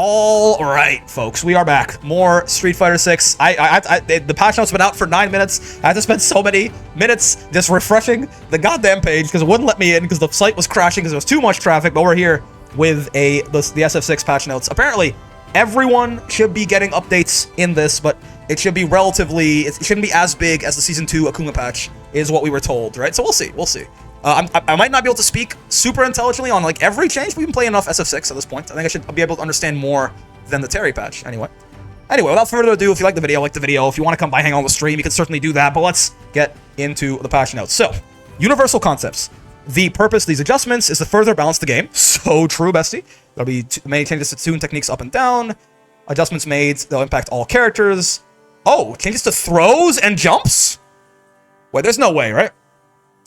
All right, folks, we are back. More Street Fighter 6. The patch notes been out for 9 minutes. I had to spend so many minutes just refreshing the goddamn page because it wouldn't let me in because the site was crashing because there was too much traffic. But we're here with the SF6 patch notes. Apparently, everyone should be getting updates in this, but it should be relatively. It shouldn't be as big as the Season 2 Akuma patch, is what we were told, right? So we'll see. We'll see. I might not be able to speak super intelligently on like every change. We've been playing enough SF6 at this point. I think I should be able to understand more than the Terry patch. Anyway, without further ado, if you like the video, If you want to come by, hang on the stream, you can certainly do that. But let's get into the patch notes. So, universal concepts. The purpose of these adjustments is to further balance the game. So true, bestie. There'll be many changes to tune techniques up and down. Adjustments made. They'll impact all characters. Oh, changes to throws and jumps? Wait, there's no way, right?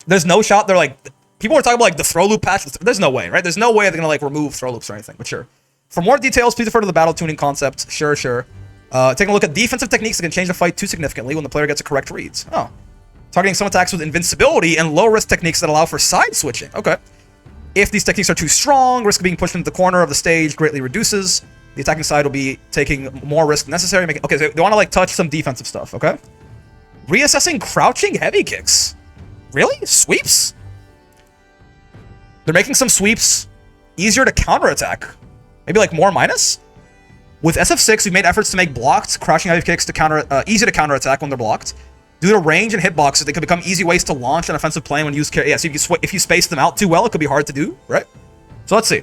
There's no shot. They're like, people are talking about like the throw loop patch. There's no way, right? There's no way they're gonna like remove throw loops or anything. But sure. For more details, please refer to the battle tuning concept. Sure. Taking a look at defensive techniques that can change the fight too significantly when the player gets a correct reads. Oh. Targeting some attacks with invincibility and low risk techniques that allow for side switching. Okay. If these techniques are too strong, risk of being pushed into the corner of the stage greatly reduces. The attacking side will be taking more risk necessary. Okay, so they want to like touch some defensive stuff. Okay. Reassessing crouching heavy kicks. Really? Sweeps? They're making some sweeps easier to counterattack. Maybe like more minus? With SF6, we've made efforts to make blocked crouching heavy kicks to easy to counterattack when they're blocked. Due to range and hitboxes, they could become easy ways to launch an offensive play when used. Yeah, so if you space them out too well, it could be hard to do, right? So let's see.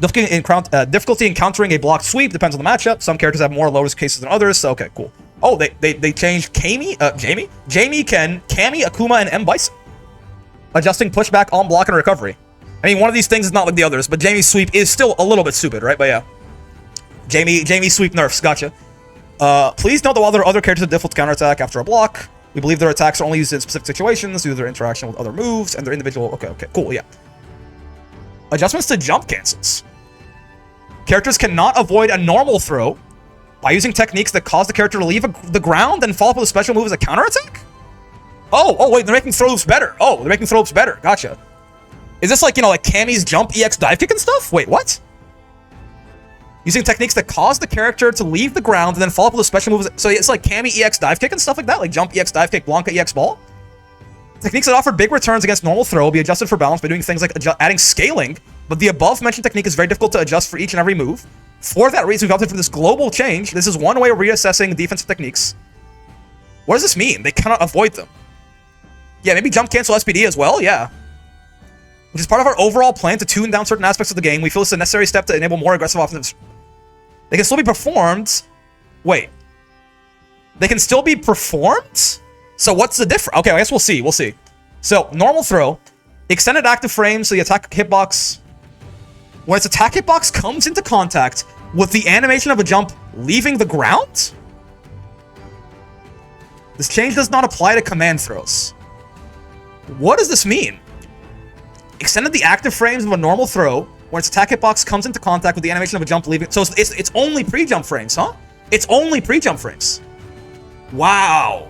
Difficulty in countering a blocked sweep depends on the matchup. Some characters have more low risk cases than others, so okay, cool. Oh, they changed Jamie, Ken, Cammy, Akuma, and M. Bison. Adjusting pushback on block and recovery. I mean, one of these things is not like the others, but Jamie's sweep is still a little bit stupid, right? But yeah. Jamie sweep nerfs, gotcha. Please note that while there are other characters that difficult to counterattack after a block, we believe their attacks are only used in specific situations due to their interaction with other moves and their individual... Okay, cool, yeah. Adjustments to jump cancels. Characters cannot avoid a normal throw by using techniques that cause the character to leave the ground and follow up with a special move as a counterattack? Oh, wait, they're making throw loops better. Oh, they're making throw loops better. Gotcha. Is this like, like Cammy's jump EX dive kick and stuff? Wait, what? Using techniques that cause the character to leave the ground and then follow up with a special move. So it's like Cammy EX dive kick and stuff like that? Like jump EX dive kick, Blanca EX ball? Techniques that offer big returns against normal throw will be adjusted for balance by doing things like adding scaling, but the above-mentioned technique is very difficult to adjust for each and every move. For that reason, we've opted for this global change. This is one way of reassessing defensive techniques. What does this mean? They cannot avoid them. Yeah, maybe jump cancel SPD as well? Yeah. Which is part of our overall plan to tune down certain aspects of the game. We feel it's a necessary step to enable more aggressive offensive... They can still be performed... Wait. They can still be performed? So what's the difference? Okay, I guess we'll see. So, normal throw. Extended active frame, so the attack hitbox... When its attack hitbox comes into contact with the animation of a jump leaving the ground? This change does not apply to command throws. What does this mean? Extended the active frames of a normal throw when its attack hitbox comes into contact with the animation of a jump leaving... So it's only pre-jump frames, huh? It's only pre-jump frames. Wow.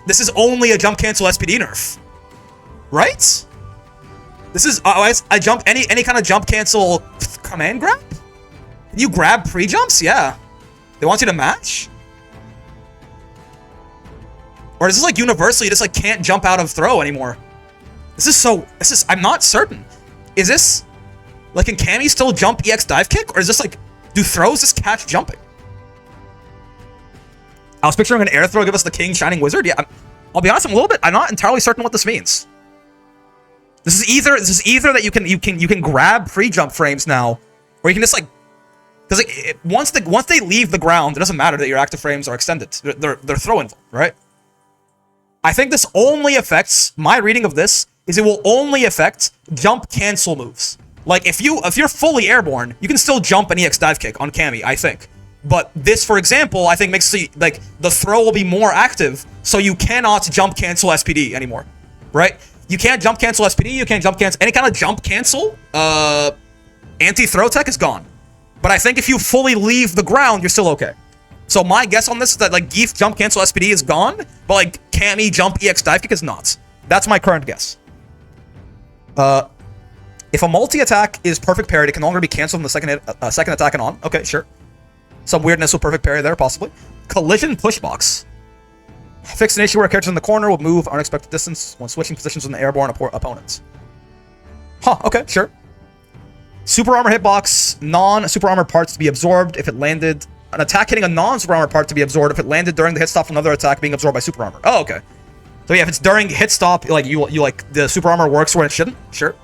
This is only a jump cancel SPD nerf. Right? This is I jump any kind of jump cancel command grab? You grab pre-jumps? Yeah. They want you to match? Or is this like universally you just like can't jump out of throw anymore? I'm not certain. Is this like, can Cammy still jump EX dive kick? Or is this like, do throws just catch jumping? I was picturing an air throw give us the King Shining Wizard. Yeah, I'll be honest, I'm not entirely certain what this means. This is either that you can grab pre-jump frames now, or you can just like, because like, once they leave the ground, it doesn't matter that your active frames are extended. They're throw involved, right? I think this only affects, my reading of this is it will only affect jump cancel moves. Like if you're fully airborne, you can still jump an EX dive kick on Cammy, I think. But this, for example, I think makes the throw will be more active, so you cannot jump cancel SPD anymore, right? You can't jump cancel SPD, you can't jump cancel... Any kind of jump cancel, anti-throw tech is gone. But I think if you fully leave the ground, you're still okay. So my guess on this is that, like, Geef jump cancel SPD is gone, but, like, Cammy jump EX dive kick is not. That's my current guess. If a multi-attack is perfect parried, it can no longer be canceled from the second attack and on. Okay, sure. Some weirdness with perfect parry there, possibly. Collision pushbox. Fix an issue where characters in the corner will move unexpected distance when switching positions with an airborne opponents. Huh, okay, sure. Super armor hitbox, non-super armor parts to be absorbed if it landed. An attack hitting a non-super armor part to be absorbed if it landed during the hit stop from another attack being absorbed by super armor. Oh, okay. So yeah, if it's during hit stop, like you like the super armor works when it shouldn't. Sure.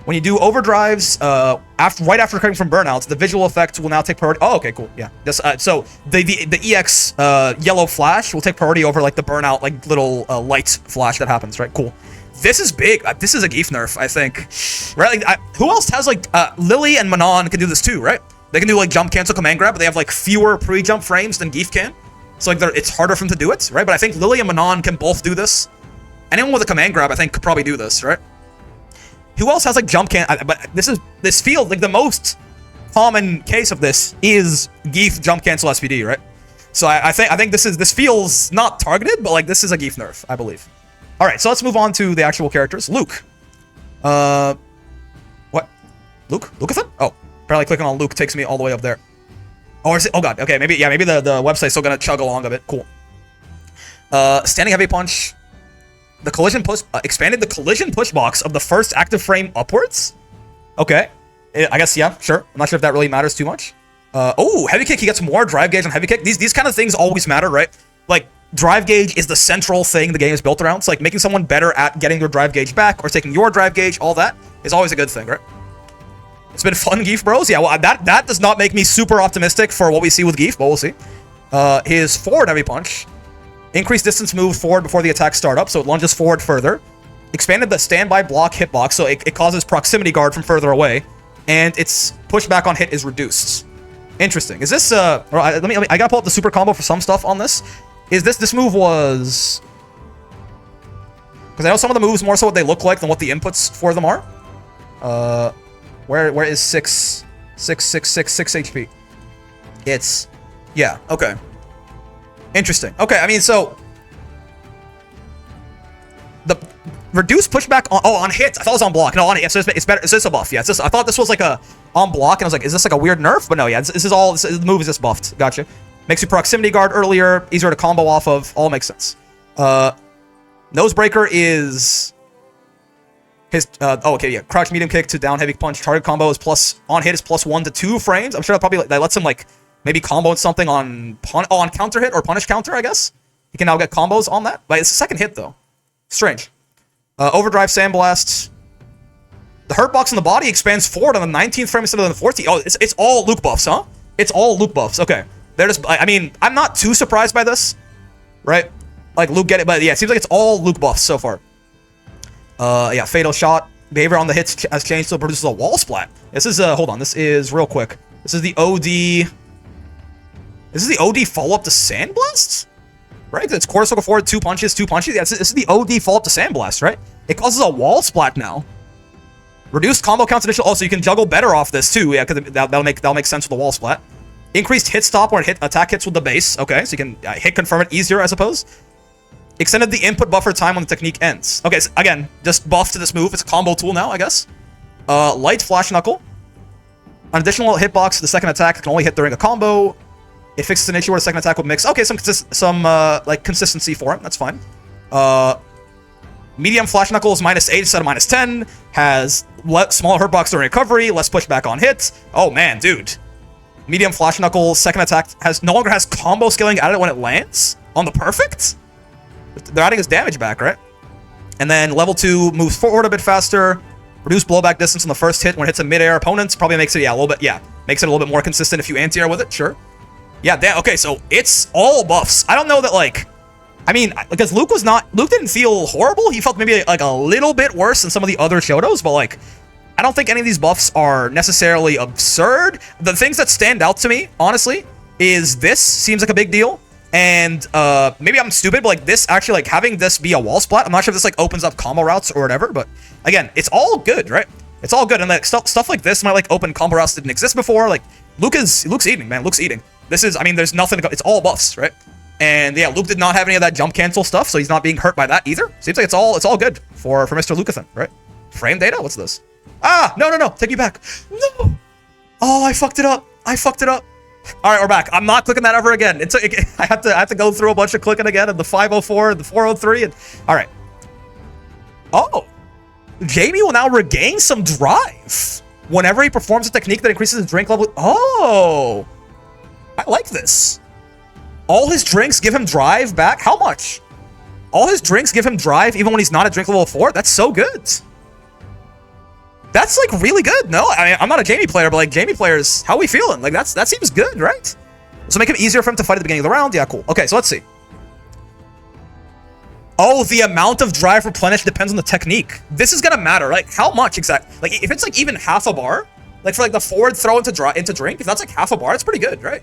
When you do overdrives, right after recovering from burnouts, the visual effect will now take priority. Oh, okay, cool. Yeah. This, so the EX yellow flash will take priority over like the burnout like little light flash that happens. Right. Cool. This is big. This is a Geef nerf, I think. Right. Like, who else has like Lily and Manon can do this too, right? They can do like jump cancel command grab, but they have like fewer pre-jump frames than Geef can. So like it's harder for them to do it, right? But I think Lily and Manon can both do this. Anyone with a command grab, I think, could probably do this, right? Who else has like jump can? But this field, like the most common case of this is Geef jump cancel SPD, right? So I think this feels not targeted, but like this is a Geef nerf, I believe. All right, so let's move on to the actual characters. Luke. What? Luke? Lucathan? Oh, apparently clicking on Luke takes me all the way up there. Oh, is it? Oh god. Okay, maybe the website's still gonna chug along a bit. Cool. Standing heavy punch. The collision push expanded the collision push box of the first active frame upwards. Okay, I guess yeah, sure. I'm not sure if that really matters too much. Oh, heavy kick. He gets more drive gauge on heavy kick. These kind of things always matter, right? Like drive gauge is the central thing the game is built around. So like making someone better at getting their drive gauge back or taking your drive gauge, all that is always a good thing, right? It's been fun, Geef bros. Yeah, well, that does not make me super optimistic for what we see with Geef, but we'll see. His forward heavy punch. Increased distance moved forward before the attack start up, so it lunges forward further. Expanded the standby block hitbox, so it causes proximity guard from further away. And its pushback on hit is reduced. Interesting. Is this, I gotta pull up the super combo for some stuff on this. Is this move was... Because I know some of the moves more so what they look like than what the inputs for them are. Where is 6 HP? It's... Yeah, okay. Interesting. Okay, I mean, so... The reduced pushback on hit. I thought it was on block. No, on hit. So it's better. It's just a buff. Yeah, it's just, I thought this was like a on block, and I was like, is this like a weird nerf? But no, yeah, this is all... the move is just buffed. Gotcha. Makes you proximity guard earlier, easier to combo off of. All makes sense. Nosebreaker is... His, oh, okay, yeah. Crouch medium kick to down heavy punch. Target combo is plus... On hit is plus 1 to 2 frames. I'm sure that probably... That lets him, like... Maybe combo something on on counter hit or punish counter, I guess. He can now get combos on that. But it's a second hit, though. Strange. Overdrive Sandblast. The hurt box in the body expands forward on the 19th frame instead of the 14th. Oh, it's all Luke buffs, huh? It's all Luke buffs. Okay. They're just... I mean, I'm not too surprised by this. Right? Like, Luke get it, but yeah, it seems like it's all Luke buffs so far. Yeah, Fatal Shot. Behavior on the hits has changed, so it produces a wall splat. This is, hold on. This is real quick. This is the OD... This is the OD follow-up to Sandblast? Right? It's core circle forward, 2 punches. Yeah, this is the OD follow-up to Sandblast, right? It causes a wall splat now. Reduced combo counts additional... Oh, so you can juggle better off this, too. Yeah, because that'll make sense with the wall splat. Increased hit stop where attack hits with the base. Okay, so you can hit confirm it easier, I suppose. Extended the input buffer time when the technique ends. Okay, so again, just buff to this move. It's a combo tool now, I guess. Light Flash Knuckle. An additional hitbox, the second attack can only hit during a combo. It fixes an issue where the second attack would mix. Okay, some like consistency for him. That's fine. Medium Flash Knuckle is -8 instead of -10. Has smaller hurt box during recovery, less pushback on hits. Oh man, dude. Medium Flash Knuckle second attack no longer has combo scaling added when it lands on the perfect. They're adding his damage back, right? And then level 2 moves forward a bit faster. Reduce blowback distance on the first hit when it hits a mid-air opponents. Probably makes it makes it a little bit more consistent if you anti-air with it. Sure. Yeah, okay, so it's all buffs. I don't know that, like... I mean, because Luke didn't feel horrible. He felt maybe, like, a little bit worse than some of the other Shotos, but, like, I don't think any of these buffs are necessarily absurd. The things that stand out to me, honestly, is this seems like a big deal. And, maybe I'm stupid, but, like, this actually, like, having this be a wall splat, I'm not sure if this, like, opens up combo routes or whatever, but, again, it's all good, right? It's all good, and, like, stuff like this might, like, open combo routes that didn't exist before. Like, Luke's eating, man. Luke's eating. This is, I mean, there's nothing, it's all buffs, right? And yeah, Luke did not have any of that jump cancel stuff, so he's not being hurt by that either. Seems like it's all good for Mr. Lucathan, right? Frame data? What's this? Ah, no, no, no. Take me back. No. Oh, I fucked it up. I fucked it up. All right, we're back. I'm not clicking that ever again. I have to go through a bunch of clicking again, and the 504, and the 403, and all right. Oh, Jamie will now regain some drive whenever he performs a technique that increases his drink level. Oh, I like this. All his drinks give him drive back. How much? All his drinks give him drive even when he's not at drink level 4. That's so good. That's like really good. No, I mean, I'm not a Jamie player, but like Jamie players, how are we feeling? Like that seems good, right? So make it easier for him to fight at the beginning of the round. Yeah, cool. Okay, so let's see. Oh, the amount of drive replenished depends on the technique. This is gonna matter, like how much exactly? Like if it's like even half a bar, like for like the forward throw into drink, if that's like half a bar, it's pretty good, right?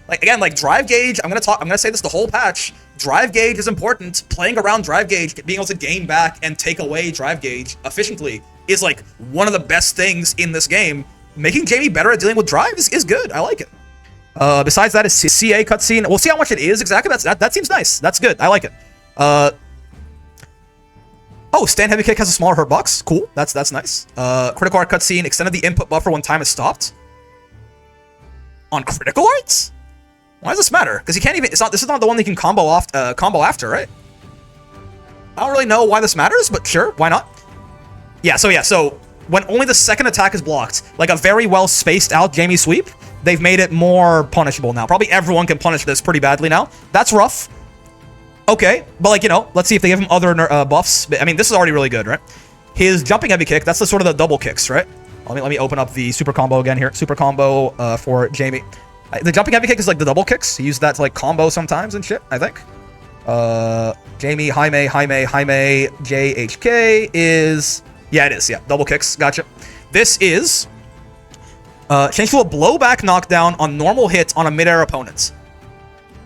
Like again, like drive gauge. I'm gonna say this the whole patch. Drive gauge is important. Playing around drive gauge, being able to gain back and take away drive gauge efficiently is like one of the best things in this game. Making Jamie better at dealing with drive is good. I like it. Besides that is CA cutscene. We'll see how much it is exactly. That seems nice. That's good. I like it. Oh, stand heavy kick has a smaller hurt box. Cool. That's nice. Critical art cutscene extended the input buffer when time is stopped. On critical arts? Why does this matter? Because you can't even. This is not the one that you can combo after, right? I don't really know why this matters, but sure, why not? Yeah. So when only the second attack is blocked, like a very well spaced out Jamie sweep, they've made it more punishable now. Probably everyone can punish this pretty badly now. That's rough. Okay, but like, you know, let's see if they give him other buffs. I mean, this is already really good, right? His jumping heavy kick, that's the sort of the double kicks, right? Let me open up the super combo again here. Super combo for Jamie. The jumping heavy kick is like the double kicks. He used that to like combo sometimes and shit, I think. Jamie, Jaime, JHK is... Yeah, it is. Yeah, double kicks. Gotcha. This is... change to a blowback knockdown on normal hits on a mid-air opponent.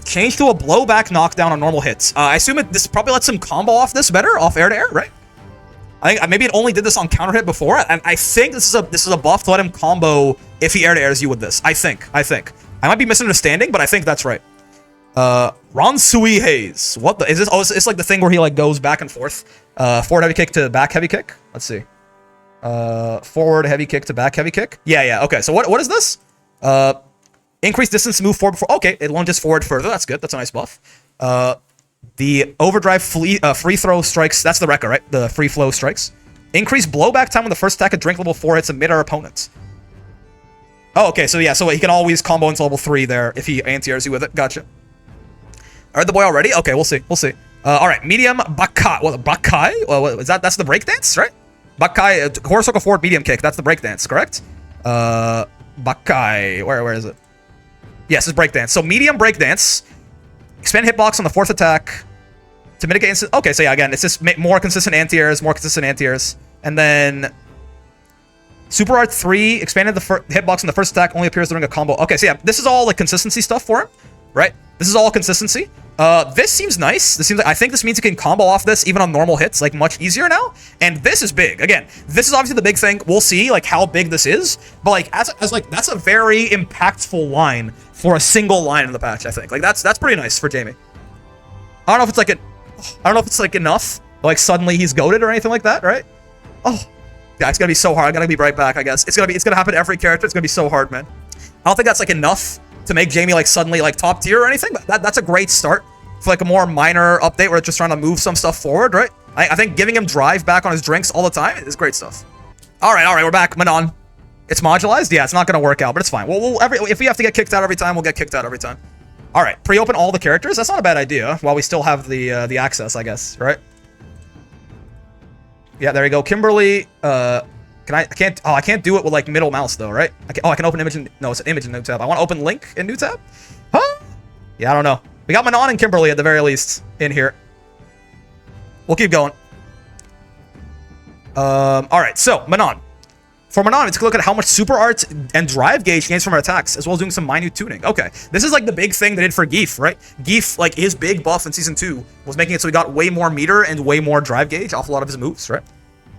Change to a blowback knockdown on normal hits. I assume this probably lets him combo off this better, off air to air, right? I think maybe it only did this on counter hit before, and I think this is a buff to let him combo if he air to airs you with this. I think. I might be misunderstanding, but I think that's right. Ransui Haze. What the is this? Oh, it's like the thing where he like goes back and forth. Forward heavy kick to back heavy kick. Let's see. Forward heavy kick to back heavy kick. Yeah. Okay. So what is this? Increase distance to move forward before. Okay, it lunges forward further. That's good. That's a nice buff. The overdrive free throw strikes. That's the Rekka, right? The free flow strikes. Increase blowback time when the first attack at drink level 4 hits a mid-air opponent. Oh, okay. So yeah, so he can always combo into level 3 there if he anti-airs you with it. Gotcha. I heard the boy already. Okay, we'll see. All right, medium Bakai. What Bakai? What is that? That's the breakdance, right? Bakai, horse hook forward medium kick. That's the breakdance, correct? Bakai. Where is it? Yes, it's breakdance. So medium breakdance. Expand hitbox on the 4th attack to mitigate instant. Okay, so yeah, again, it's just more consistent anti-airs, and then Super Art 3 expanded the hitbox on the 1st attack, only appears during a combo. Okay, so yeah, this is all like consistency stuff for him, right? This is all consistency. This seems nice. I think this means you can combo off this even on normal hits, like much easier now. And this is big. Again, this is obviously the big thing. We'll see like how big this is, but like as like that's a very impactful line for a single line in the patch. I think like that's pretty nice for Jamie. I don't know if it's like enough. Like suddenly he's goated or anything like that, right? Oh, yeah, it's gonna be so hard. I'm gonna be right back. I guess it's gonna happen to every character. It's gonna be so hard, man. I don't think that's like enough to make Jamie like suddenly like top tier or anything, but that's a great start for like a more minor update where it's just trying to move some stuff forward, right? I think giving him drive back on his drinks all the time is great stuff. All right, we're back. Manon. It's modularized? Yeah, it's not going to work out, but it's fine. If we have to get kicked out every time, we'll get kicked out every time. All right, pre-open all the characters. That's not a bad idea while we still have the access, I guess, right? Yeah, there you go. Kimberly, I can't do it with like middle mouse though, right? I can open image in, no, it's an image in new tab. I want to open link in new tab? Huh? Yeah, I don't know. We got Manon and Kimberly at the very least in here. We'll keep going. All right, so Manon. For Manon, let's look at how much super art and drive gauge gains from her attacks, as well as doing some minute tuning. Okay, this is like the big thing they did for Geef, right? Geef, like his big buff in Season 2 was making it so he got way more meter and way more drive gauge off a lot of his moves, right?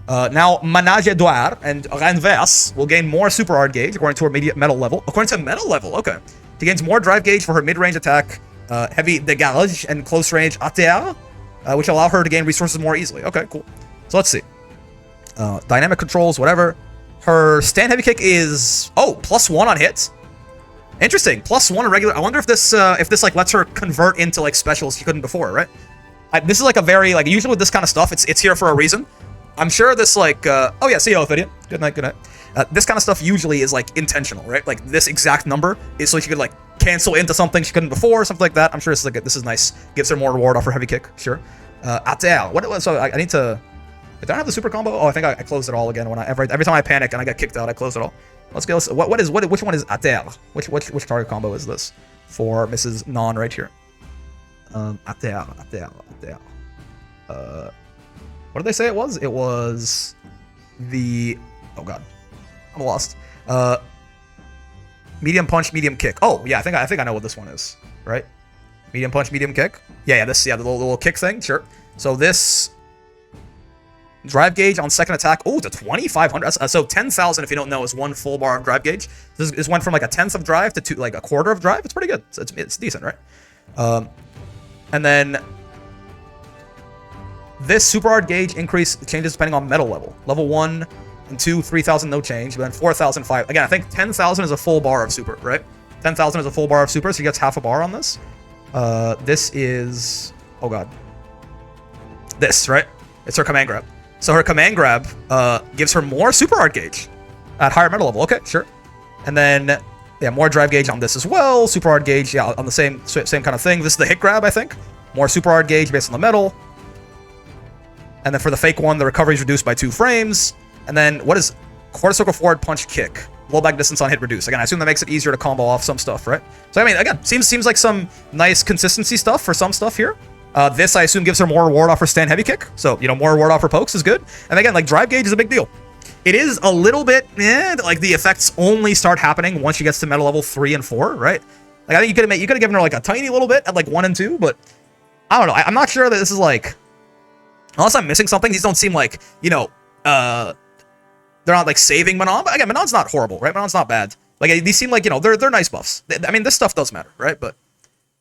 Now, Manage Edouard and Renvers will gain more super art gauge according to her immediate metal level. According to metal level, okay. She gains more drive gauge for her mid-range attack, heavy dégage, and close range ATR, which allow her to gain resources more easily. Okay, cool. So let's see. Dynamic controls, whatever. Her stand heavy kick is, oh, +1 on hits. Interesting, +1 on regular. I wonder if this like lets her convert into like specials she couldn't before, right? This is like a very, like, usually with this kind of stuff, it's here for a reason. I'm sure this like, oh yeah, see you, Ophidian. Good night, good night. This kind of stuff usually is like intentional, right? Like this exact number is so she could like cancel into something she couldn't before, something like that. I'm sure this is nice. Gives her more reward off her heavy kick, sure. Atel. What it was? So I need to. Did I have the super combo? Oh, I think I closed it all again when every time I panic and I get kicked out, I close it all. Let's go. Which one is Atel? Which target combo is this for Mrs. Non right here? Atel. What did they say it was? It was the, oh god, I'm lost. Medium punch, medium kick. Oh yeah, I think I know what this one is, right? Medium punch, medium kick. Yeah, the little kick thing. Sure. So this drive gauge on second attack. Oh, to 2,500. So 10,000, if you don't know, is one full bar of drive gauge. This went from like a tenth of drive to like a quarter of drive. It's pretty good. So it's decent, right? And then this super hard gauge increase changes depending on metal level. Level 1 and 2, 3,000, no change. But then 4,000, 5. Again, I think 10,000 is a full bar of super, right? 10,000 is a full bar of super, so she gets half a bar on this. This is, oh god. This, right? It's her command grab. So her command grab gives her more super hard gauge at higher metal level. Okay, sure. And then, yeah, more drive gauge on this as well. Super hard gauge, yeah, on the same kind of thing. This is the hit grab, I think. More super hard gauge based on the metal. And then for the fake one, the recovery is reduced by 2 frames. And then what is quarter circle forward punch kick? Low back distance on hit reduce. Again, I assume that makes it easier to combo off some stuff, right? So I mean, again, seems like some nice consistency stuff for some stuff here. This I assume gives her more reward off her stand heavy kick. So, you know, more reward off her pokes is good. And again, like drive gauge is a big deal. It is a little bit, like the effects only start happening once she gets to metal level 3 and 4, right? Like I think you could have given her like a tiny little bit at like 1 and 2, but I don't know. I'm not sure that this is like, unless I'm missing something, these don't seem like, you know, they're not like saving Manon. But again, Manon's not horrible, right? Manon's not bad. Like these seem like, you know, they're nice buffs. I mean, this stuff does matter, right? But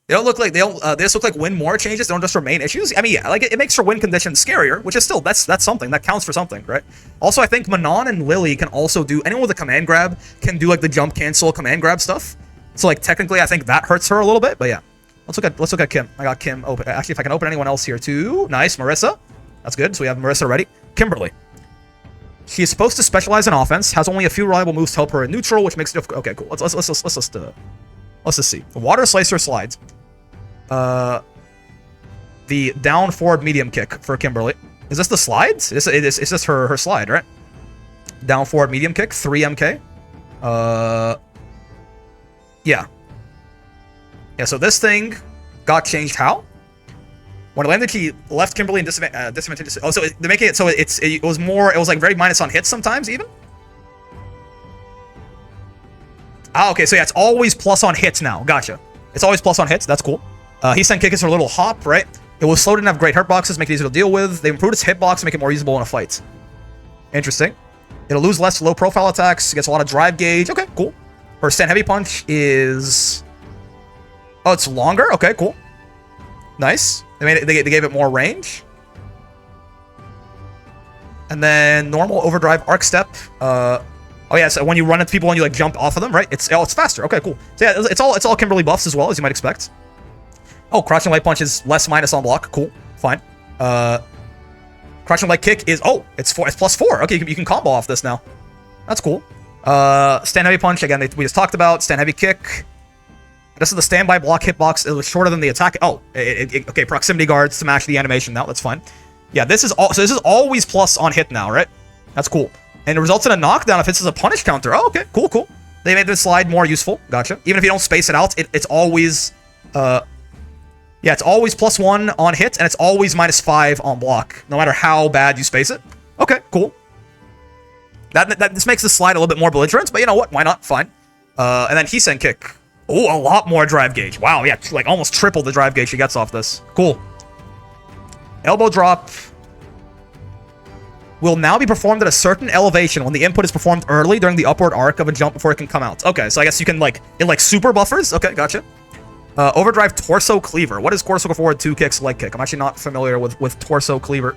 they don't look like they just look like win more changes. They don't just remain issues. I mean, yeah, like it makes her win conditions scarier, which is still that's something that counts for something, right? Also, I think Manon and Lily can also do, anyone with a command grab can do like the jump cancel command grab stuff. So like technically, I think that hurts her a little bit. But yeah, let's look at Kim. I got Kim open. Actually, if I can open anyone else here too, nice. Marissa, that's good. So we have Marissa ready. Kimberly. She is supposed to specialize in offense. Has only a few reliable moves to help her in neutral, which makes it difficult. Okay, cool. Let's just see. Water slicer slides. The down forward medium kick for Kimberly. Is this the slides? It's just her slide, right? Down forward medium kick, 3 MK. Yeah. Yeah, so this thing got changed how? When it landed, he left Kimberly in disadvantageous. Oh, so they're making it so it was more, it was like very minus on hits sometimes even? Ah, okay, so yeah, it's always plus on hits now. Gotcha. It's always plus on hits. That's cool. He sent kick is her little hop, right? It was slow, didn't have great hitboxes, make it easier to deal with. They improved its hitbox to make it more usable in a fight. Interesting. It'll lose less low profile attacks. Gets a lot of drive gauge. Okay, cool. Her stand heavy punch is... Oh, it's longer? Okay, cool. Nice. They gave it more range. And then normal overdrive arc step. Oh yeah, so when you run into people and you like jump off of them, right? It's faster. Okay, cool. So yeah, it's all Kimberly buffs as well, as you might expect. Oh, crouching light punch is less minus on block. Cool. Fine. Crouching light kick is, oh, it's +4. Okay, you can combo off this now. That's cool. Stand heavy punch, again, we just talked about. Stand heavy kick. This is the standby block hitbox. It was shorter than the attack. Oh, okay, proximity guards to match the animation now. That's fine. Yeah, this is always plus on hit now, right? That's cool. And it results in a knockdown if it's as a punish counter. Oh, okay, cool. They made this slide more useful. Gotcha. Even if you don't space it out, it's always, yeah, it's always +1 on hit, and it's always -5 on block, no matter how bad you space it. Okay, cool. This makes this slide a little bit more belligerent, but you know what? Why not? Fine. And then Hisen kick. Oh, a lot more drive gauge. Wow, yeah, like almost triple the drive gauge she gets off this. Cool. Elbow drop will now be performed at a certain elevation when the input is performed early during the upward arc of a jump before it can come out. Okay, so I guess you can it super buffers. Okay, gotcha. Overdrive torso cleaver. What is torso forward 2 kicks leg kick? I'm actually not familiar with torso cleaver.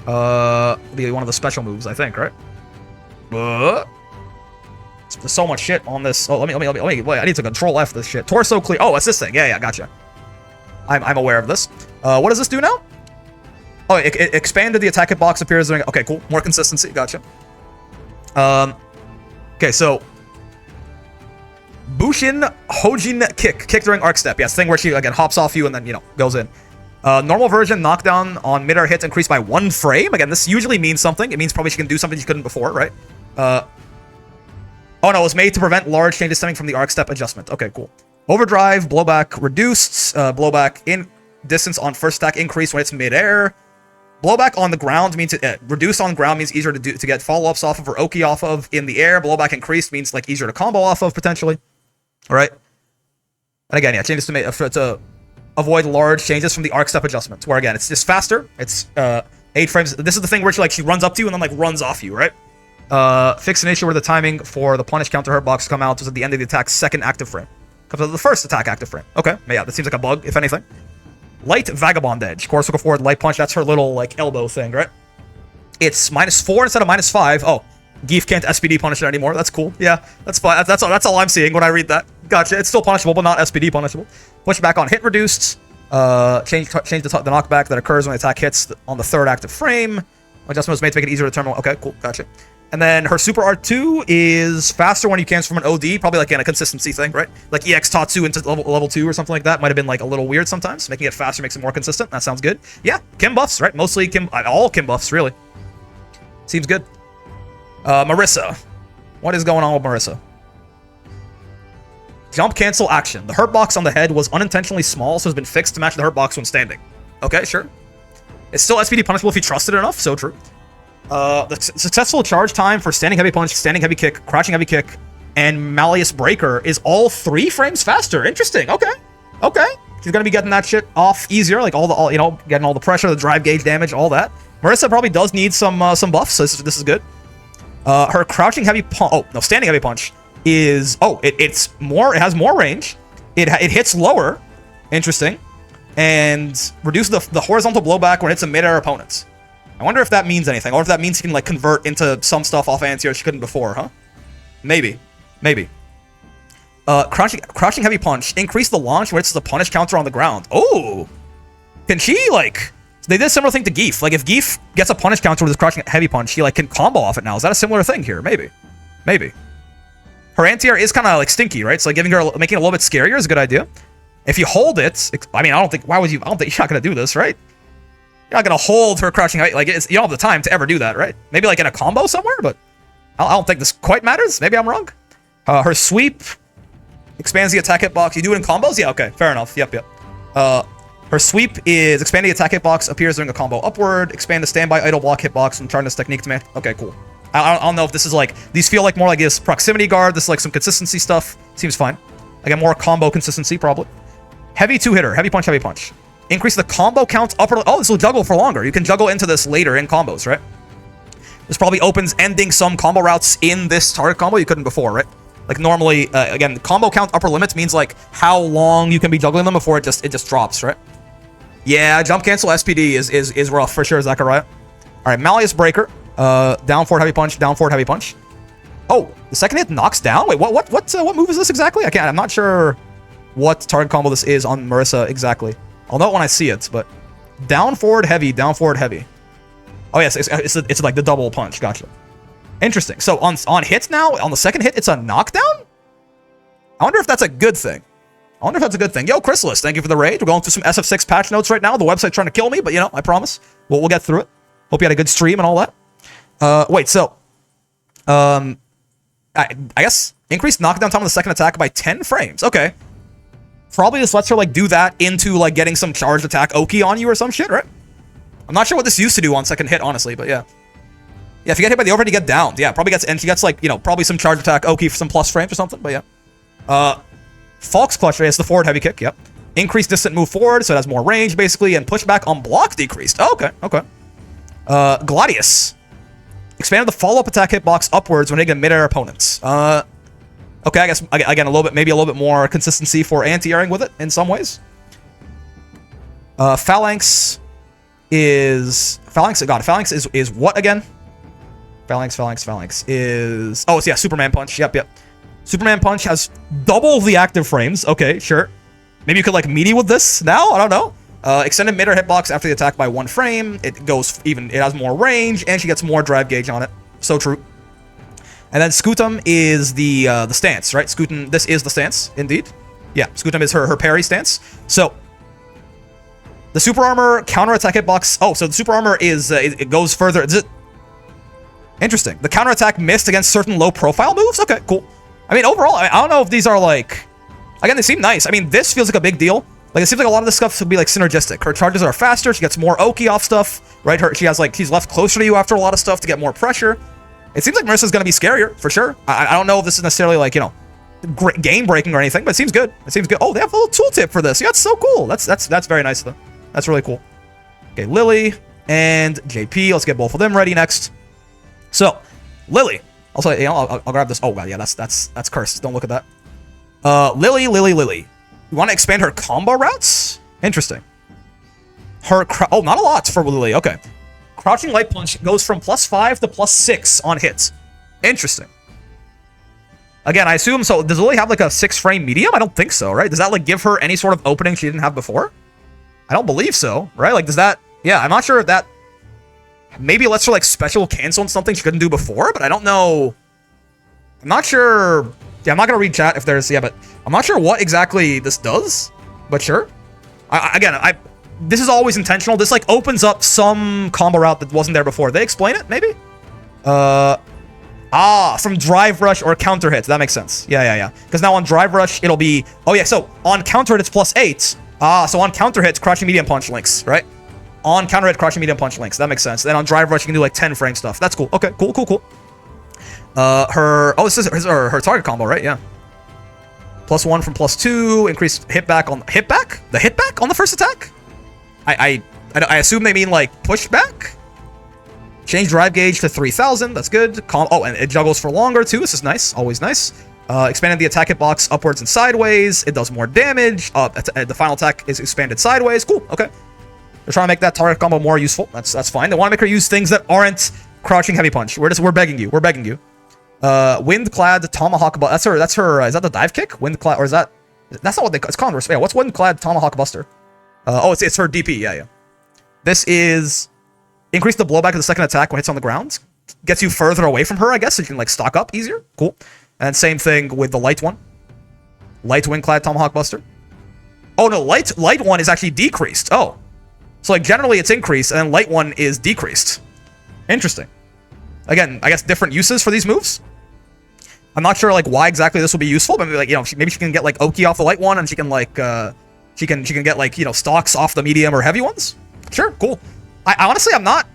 Be one of the special moves, I think, right? There's so much shit on this. Oh, let me, wait, I need to control F this shit. Torso clear. Oh, it's this thing. Yeah, gotcha. I'm aware of this. What does this do now? Oh, it expanded the attack hitbox appears during... Okay, cool. More consistency. Gotcha. Okay, so... Bushin Hojin Kick. Kick during arc step. Yes, thing where she, again, hops off you and then, goes in. Normal version, knockdown on mid-air hits increased by 1 frame. Again, this usually means something. It means probably she can do something she couldn't before, right? Oh, no, it was made to prevent large changes stemming from the arc step adjustment. Okay, cool. Overdrive, blowback reduced. Blowback in distance on first attack increased when it's mid-air. Blowback on the ground means reduced on ground means easier to get follow-ups off of or Oki off of in the air. Blowback increased means like easier to combo off of potentially. All right. And again, yeah, changes to avoid large changes from the arc step adjustment. Where again, it's just faster. It's 8 frames. This is the thing where she runs up to you and then like runs off you, right? Fix an issue where the timing for the punish counter hurt box to come out was at the end of the attack's second active frame. Comes out of the first attack active frame. Okay, yeah, that seems like a bug, if anything. Light Vagabond Edge. Course go forward, light punch. That's her little, like, elbow thing, right? It's -4 instead of -5. Oh, Geef can't SPD punish it anymore. That's cool. Yeah, that's fine. That's all I'm seeing when I read that. Gotcha. It's still punishable, but not SPD punishable. Push back on hit reduced. Change the knockback that occurs when the attack hits on the third active frame. Adjustment was made to make it easier to determine. Okay, cool. Gotcha. And then her Super R2 is faster when you cancel from an OD, probably like in a consistency thing, right? Like EX Tatsu into level 2 or something like that might have been like a little weird sometimes. Making it faster makes it more consistent. That sounds good. Yeah, Kim buffs, right? Mostly Kim, all Kim buffs, really. Seems good. Marissa. What is going on with Marissa? Jump cancel action. The hurt box on the head was unintentionally small, so has been fixed to match the hurt box when standing. Okay, sure. It's still SPD punishable if you trust it enough, so true. The successful charge time for standing heavy punch, standing heavy kick, crouching heavy kick, and Malleus Breaker is all 3 frames faster. Interesting. Okay. Okay. She's gonna be getting that shit off easier, like getting all the pressure, the drive gauge damage, all that. Marissa probably does need some buffs, so this is good. Her crouching heavy punch. Oh no, standing heavy punch is it has more range. It hits lower. Interesting. And reduces the horizontal blowback when it's a mid-air opponent. I wonder if that means anything, or if that means he can like convert into some stuff off anti-air she couldn't before, huh? Maybe. Crouching heavy punch. Increase the launch when it's the punish counter on the ground. Oh! Can she like... They did a similar thing to Geef. Like if Geef gets a punish counter with his crouching heavy punch, he like can combo off it now. Is that a similar thing here? Maybe. Her anti-air is kind of like stinky, right? So like making it a little bit scarier is a good idea. If you hold it, I mean, I don't think you're not gonna do this, right? You're not gonna hold her crouching height, like you don't have the time to ever do that, right? Maybe like in a combo somewhere, but I don't think this quite matters. Maybe I'm wrong. Her sweep expands the attack hitbox. You do it in combos? Yeah, okay, fair enough. Yep. Her sweep is expanding the attack hitbox, appears during a combo upward, expand the standby idle block hitbox and charge this technique to make. Okay, cool. I don't know if this is like, these feel like more like this proximity guard, this is like some consistency stuff. Seems fine. Again, more combo consistency probably. Heavy 2-hitter, heavy punch, heavy punch. Increase the combo count upper... Oh, this will juggle for longer. You can juggle into this later in combos, right? This probably opens ending some combo routes in this target combo you couldn't before, right? Like normally, again, combo count upper limits means like how long you can be juggling them before it just drops, right? Yeah, jump cancel SPD is rough for sure, Zachariah. All right, Malleus Breaker. Down forward heavy punch, down forward heavy punch. Oh, the second hit knocks down? Wait, what move is this exactly? I'm not sure what target combo this is on Marissa exactly. I'll know it when I see it, but down forward heavy, down forward heavy. Oh yes, it's like the double punch. Gotcha. Interesting. So on hits now, on the second hit, it's a knockdown? I wonder if that's a good thing. Yo, Chrysalis, thank you for the raid. We're going through some SF6 patch notes right now. The website's trying to kill me, but I promise. We'll get through it. Hope you had a good stream and all that. Wait, so... I guess increased knockdown time on the second attack by 10 frames. Okay. Probably just lets her like do that into like getting some charged attack Oki on you or some shit, right? I'm not sure what this used to do on second hit, honestly, but yeah. Yeah, if you get hit by the overhead, you get downed. Yeah, probably gets, and she gets like, probably some charged attack Oki for some plus frames or something, but yeah. Falk's clutch is the forward heavy kick, yep. Increased distant move forward, so it has more range, basically, and pushback on block decreased. Oh, okay. Gladius. Expanded the follow-up attack hitbox upwards when hitting mid-air opponents. Okay, I guess, again, maybe a little bit more consistency for anti-airing with it in some ways. Phalanx is what again? Phalanx is... Oh, it's, yeah, Superman punch. Yep. Superman Punch has double the active frames. Okay, sure. Maybe you could like meaty with this now? I don't know. Extended mid or hitbox after the attack by 1 frame. It goes even, it has more range, and she gets more drive gauge on it. So true. And then Scootum is the stance, right? Scootum, this is the stance, indeed. Yeah, Scootum is her parry stance. So, the super armor counterattack hitbox. Oh, so the super armor is, it goes further. Is it? Interesting. The counterattack missed against certain low profile moves? Okay, cool. I mean, overall, I don't know if these are like, again, they seem nice. I mean, this feels like a big deal. Like, it seems like a lot of this stuff would be like synergistic. Her charges are faster. She gets more Oki off stuff, right? She has like, she's left closer to you after a lot of stuff to get more pressure. It seems like Marissa's going to be scarier, for sure. I don't know if this is necessarily like, you know, game breaking or anything, but it seems good. It seems good. Oh, they have a little tooltip for this. Yeah, that's so cool. That's very nice of them. That's really cool. Okay, Lily and JP. Let's get both of them ready next. So, Lily. Also, you know, I'll grab this. Oh god, yeah, that's cursed. Don't look at that. Lily. You want to expand her combo routes? Interesting. Oh, not a lot for Lily. Okay. Crouching light punch goes from +5 to +6 on hits. Interesting. Again, I assume, so does Lily have like a 6-frame medium? I don't think so, right? Does that like give her any sort of opening she didn't have before? I don't believe so, right? Like, does that, yeah, I'm not sure if that maybe lets her like special cancel on something she couldn't do before, but I don't know. I'm not sure. Yeah, I'm not going to read chat if there's, yeah, but I'm not sure what exactly this does, but sure. This is always intentional. This like opens up some combo route that wasn't there before. They explain it, maybe? From drive rush or counter hits. That makes sense. Yeah. Because now on drive rush, it'll be, oh yeah, so on counter hit, it's +8. So on counter hits, crouching medium punch links, right? On counter hit, crouching medium punch links. That makes sense. Then on drive rush, you can do like 10 frame stuff. That's cool. Okay, cool. This is her target combo, right? Yeah. +1 from +2, increased hitback on, hitback? The hitback on the first attack? I assume they mean like pushback? Change drive gauge to 3000. That's good. Oh, and it juggles for longer too. This is nice. Always nice. Expanded the attack hitbox upwards and sideways. It does more damage. The final attack is expanded sideways. Cool. Okay. They're trying to make that target combo more useful. That's fine. They want to make her use things that aren't crouching heavy punch. We're begging you. We're begging you. Wind-clad tomahawk. That's her. Is that the dive kick? Wind-clad, or is that? That's not what they. It's Converse. Yeah. What's wind-clad tomahawk buster? It's her DP. Yeah. This is increase the blowback of the second attack when it hits on the ground. Gets you further away from her, I guess, so you can like stock up easier. Cool. And same thing with the light one. Light wind-clad tomahawk buster. Oh no, light one is actually decreased. Oh, so like generally it's increased, and then light one is decreased. Interesting. Again, I guess different uses for these moves. I'm not sure like why exactly this will be useful, but maybe like, you know, maybe she can get like Oki off the light one, and she can like she can get like, you know, stocks off the medium or heavy ones. Sure, cool. I honestly, I'm not.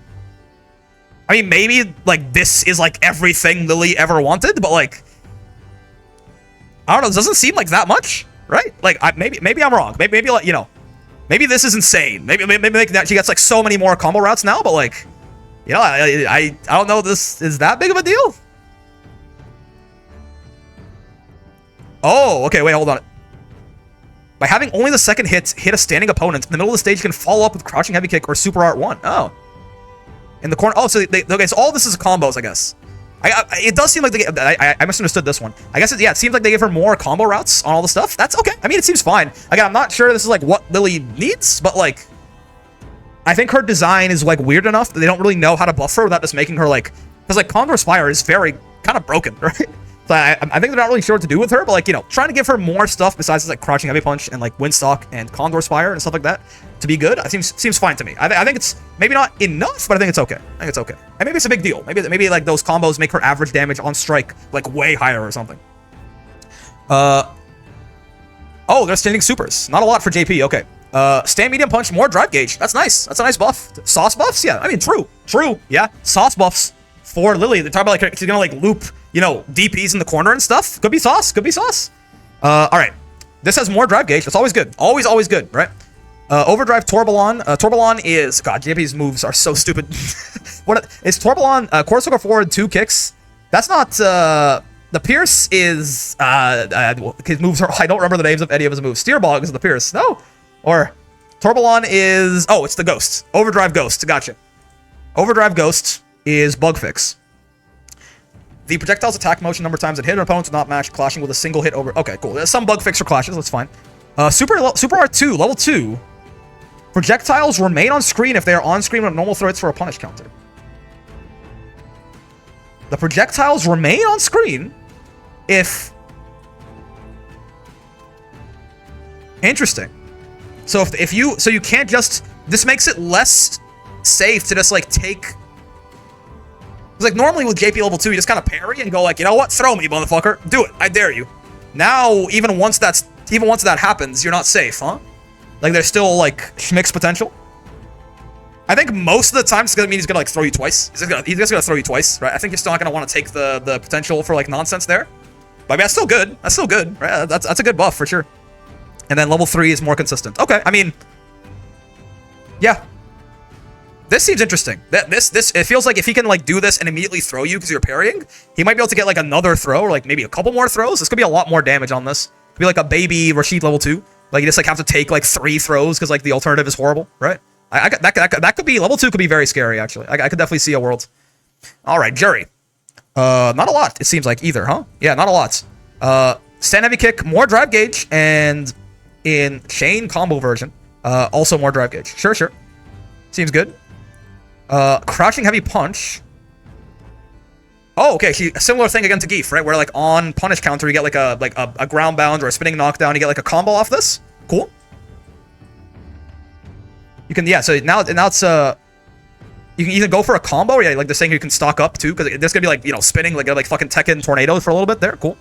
I mean, maybe like this is like everything Lily ever wanted, but like, I don't know. It doesn't seem like that much, right? Like, maybe I'm wrong. Maybe like, you know, maybe this is insane. Maybe like that she gets like so many more combo routes now, but like, you know, I don't know if this is that big of a deal. Oh, okay, wait, hold on. By having only the second hit a standing opponent, in the middle of the stage, you can follow up with crouching heavy kick or super art 1. Oh. In the corner. Oh, so okay, so all this is combos, I guess. It does seem like I misunderstood this one. I guess, it seems like they give her more combo routes on all the stuff. That's okay. I mean, it seems fine. Again, I'm not sure this is like what Lily needs, but like, I think her design is like weird enough that they don't really know how to buff her without just making her like, because like Condor's Fire is very kind of broken, right? So I think they're not really sure what to do with her, but like, you know, trying to give her more stuff besides like crouching heavy punch and like windstock and Condor's Fire and stuff like that to be good, seems fine to me. I think it's maybe not enough, but I think it's okay. I think it's okay. And maybe it's a big deal. Maybe like those combos make her average damage on strike like way higher or something. Oh, they're standing supers. Not a lot for JP. Okay. Stand medium punch, more drive gauge. That's nice. That's a nice buff. Sauce buffs? Yeah. I mean, true. Yeah. Sauce buffs for Lily. They're talking about like she's gonna like loop, you know, DPs in the corner and stuff. Could be sauce. All right. This has more drive gauge. That's always good. Always good, right? Overdrive Tourbillon. Tourbillon is, God, JP's moves are so stupid. What is Tourbillon? Quarter circle forward, 2 kicks. That's not, the Pierce is, his moves are, I don't remember the names of any of his moves. Steerbog is the Pierce. No. Or Tourbillon is, oh, it's the Ghost. Overdrive Ghost. Gotcha. Overdrive Ghost is Bug Fix. The projectile's attack motion number of times it hit an opponent does not match, clashing with a single hit over. Okay, cool. There's some bug fix for clashes. That's fine. Super R2, level 2. Projectiles remain on screen if they are on screen with normal threats for a punish counter. The projectiles remain on screen if... Interesting. So if you... So you can't just... This makes it less safe to just, like, take... It's like, normally with JP level 2, you just kind of parry and go like, you know what? Throw me, motherfucker. Do it. I dare you. Now, even once that happens, you're not safe, huh? Like, there's still, like, schmicks potential. I think most of the time it's gonna mean he's gonna, like, throw you twice. He's just gonna throw you twice, right? I think you're still not gonna want to take the potential for, like, nonsense there. But I mean, that's still good. That's still good, right? That's a good buff, for sure. And then level 3 is more consistent. Okay, I mean... Yeah. This seems interesting. It feels like if he can, like, do this and immediately throw you because you're parrying, he might be able to get, like, another throw or, like, maybe a couple more throws. This could be a lot more damage on this. It could be, like, a baby Rashid level 2. Like, you just, like, have to take, like, 3 throws because, like, the alternative is horrible, right? That could be... Level 2 could be very scary, actually. I could definitely see a world. All right, Jury. Not a lot, it seems like, either, huh? Yeah, not a lot. Stand heavy kick, more drive gauge, and in chain combo version, also more drive gauge. Sure. Seems good. Crouching heavy punch. Oh, okay. A similar thing again to Geef, right? Where like on punish counter, you get like a ground bound or a spinning knockdown. You get like a combo off this. Cool. You can So now it's you can either go for a combo or like they're saying you can stock up too because there's gonna be like spinning like fucking Tekken tornado for a little bit there. Cool.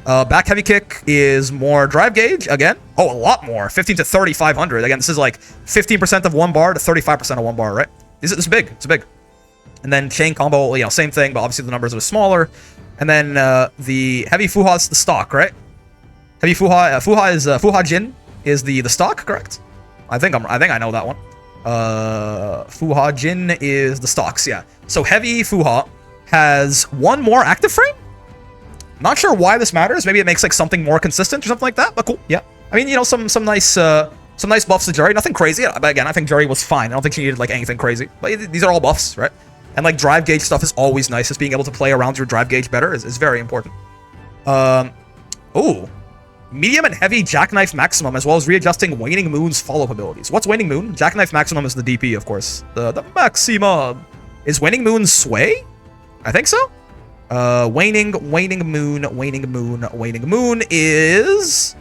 Back heavy kick is more drive gauge again. Oh, a lot more. 15 to 3,500. Again, this is like 15% of 1 bar to 35% of 1 bar, right? This is big. It's big. And then chain combo, same thing, but obviously the numbers are smaller. And then the heavy Fuha is the stock, right? Heavy Fuha is Fuha Jin is the stock, correct? I think I know that one. Fuha Jin is the stocks, yeah. So heavy Fuha has 1 more active frame. Not sure why this matters. Maybe it makes like something more consistent or something like that. But cool, yeah. I mean, some nice buffs to Jury. Nothing crazy. But again, I think Jury was fine. I don't think she needed like anything crazy. But these are all buffs, right? And like drive gauge stuff is always nice. Just being able to play around your drive gauge better is very important. Oh, medium and heavy jackknife maximum, as well as readjusting Waning Moon's follow-up abilities. What's Waning Moon? Jackknife maximum is the DP, of course. The maximum. Is Waning Moon sway? I think so. Waning Moon is...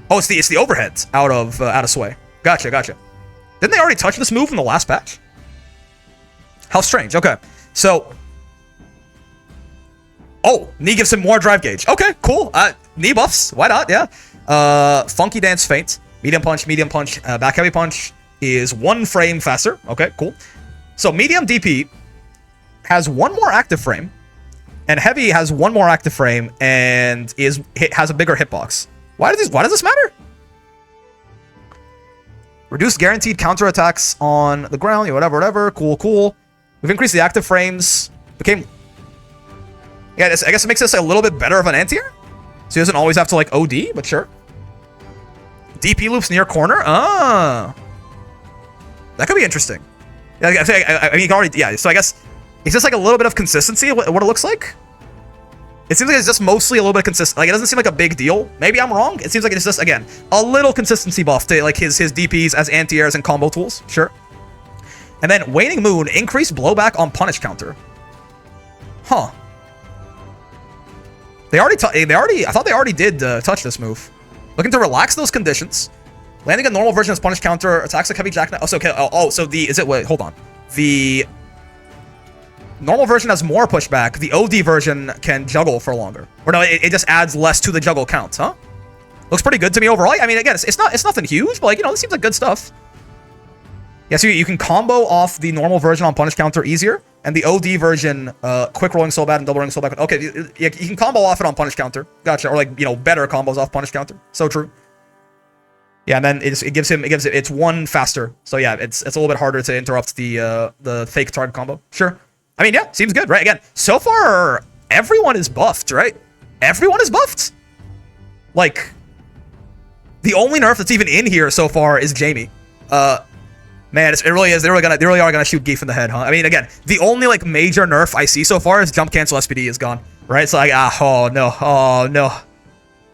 Oh, it's the overhead out of sway. Gotcha. Didn't they already touch this move in the last patch? How strange. Okay, so... Oh, knee gives him more drive gauge. Okay, cool. Knee buffs. Why not? Yeah. Funky dance feint. Medium punch. Back heavy punch is 1 frame faster. Okay, cool. So medium DP has 1 more active frame. And heavy has 1 more active frame and has a bigger hitbox. Why does this matter? Reduced guaranteed counterattacks on the ground. Whatever. Cool. We've increased the active frames. Yeah, I guess it makes this a little bit better of an anti-air. So he doesn't always have to like OD, but sure. DP loops near corner. That could be interesting. Yeah, I mean, already. Yeah. So I guess. It's just like a little bit of consistency, what it looks like. It seems like it's just mostly a little bit consistent. Like, it doesn't seem like a big deal. Maybe I'm wrong. It seems like it's just, again, a little consistency buff to, like, his DPs as anti-airs and combo tools. Sure. And then, Waning Moon, increased blowback on punish counter. Huh. I thought they already did touch this move. Looking to relax those conditions. Landing a normal version of punish counter, attacks like heavy jackknife. Oh, so, okay. Wait, hold on. The... normal version has more pushback. The OD version can juggle for longer. Or no, it just adds less to the juggle count, huh? Looks pretty good to me overall. I mean, again, it's nothing huge, but like, this seems like good stuff. Yeah, so you can combo off the normal version on punish counter easier, and the OD version, quick rolling so bad and double rolling so bad. Okay, you can combo off it on punish counter. Gotcha. Or like, better combos off punish counter. So true. Yeah, and then it's 1 faster. So yeah, it's a little bit harder to interrupt the fake target combo. Sure. I mean, yeah, seems good, right? Again, so far, everyone is buffed, right? Everyone is buffed. Like, the only nerf that's even in here so far is Jamie. Man, it really is. They really are gonna shoot Geef in the head, huh? I mean, again, the only like major nerf I see so far is jump cancel SPD is gone, right? So like, oh no.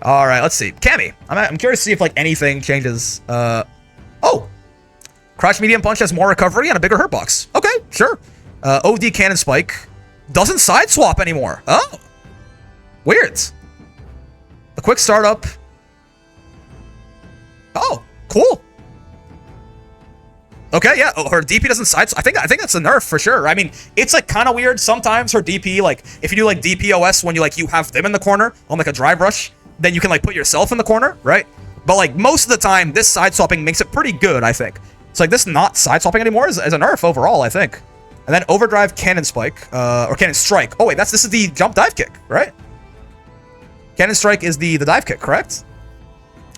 All right, let's see. Cammy, I'm curious to see if like anything changes. Oh, Crouch Medium Punch has more recovery and a bigger hurt box. Okay, sure. OD Cannon Spike doesn't side swap anymore. Oh, weird. A quick startup. Oh, cool. Okay, yeah. Oh, her DP doesn't side. I think that's a nerf for sure. I mean, it's like kind of weird sometimes. Her DP, like if you do like DPOS when you have them in the corner on like a drive rush, then you can like put yourself in the corner, right? But like most of the time, this side swapping makes it pretty good, I think. So like this not side swapping anymore is a nerf overall, I think. And then overdrive cannon spike or cannon strike. Oh wait, this is the jump dive kick, right? Cannon strike is the dive kick, correct?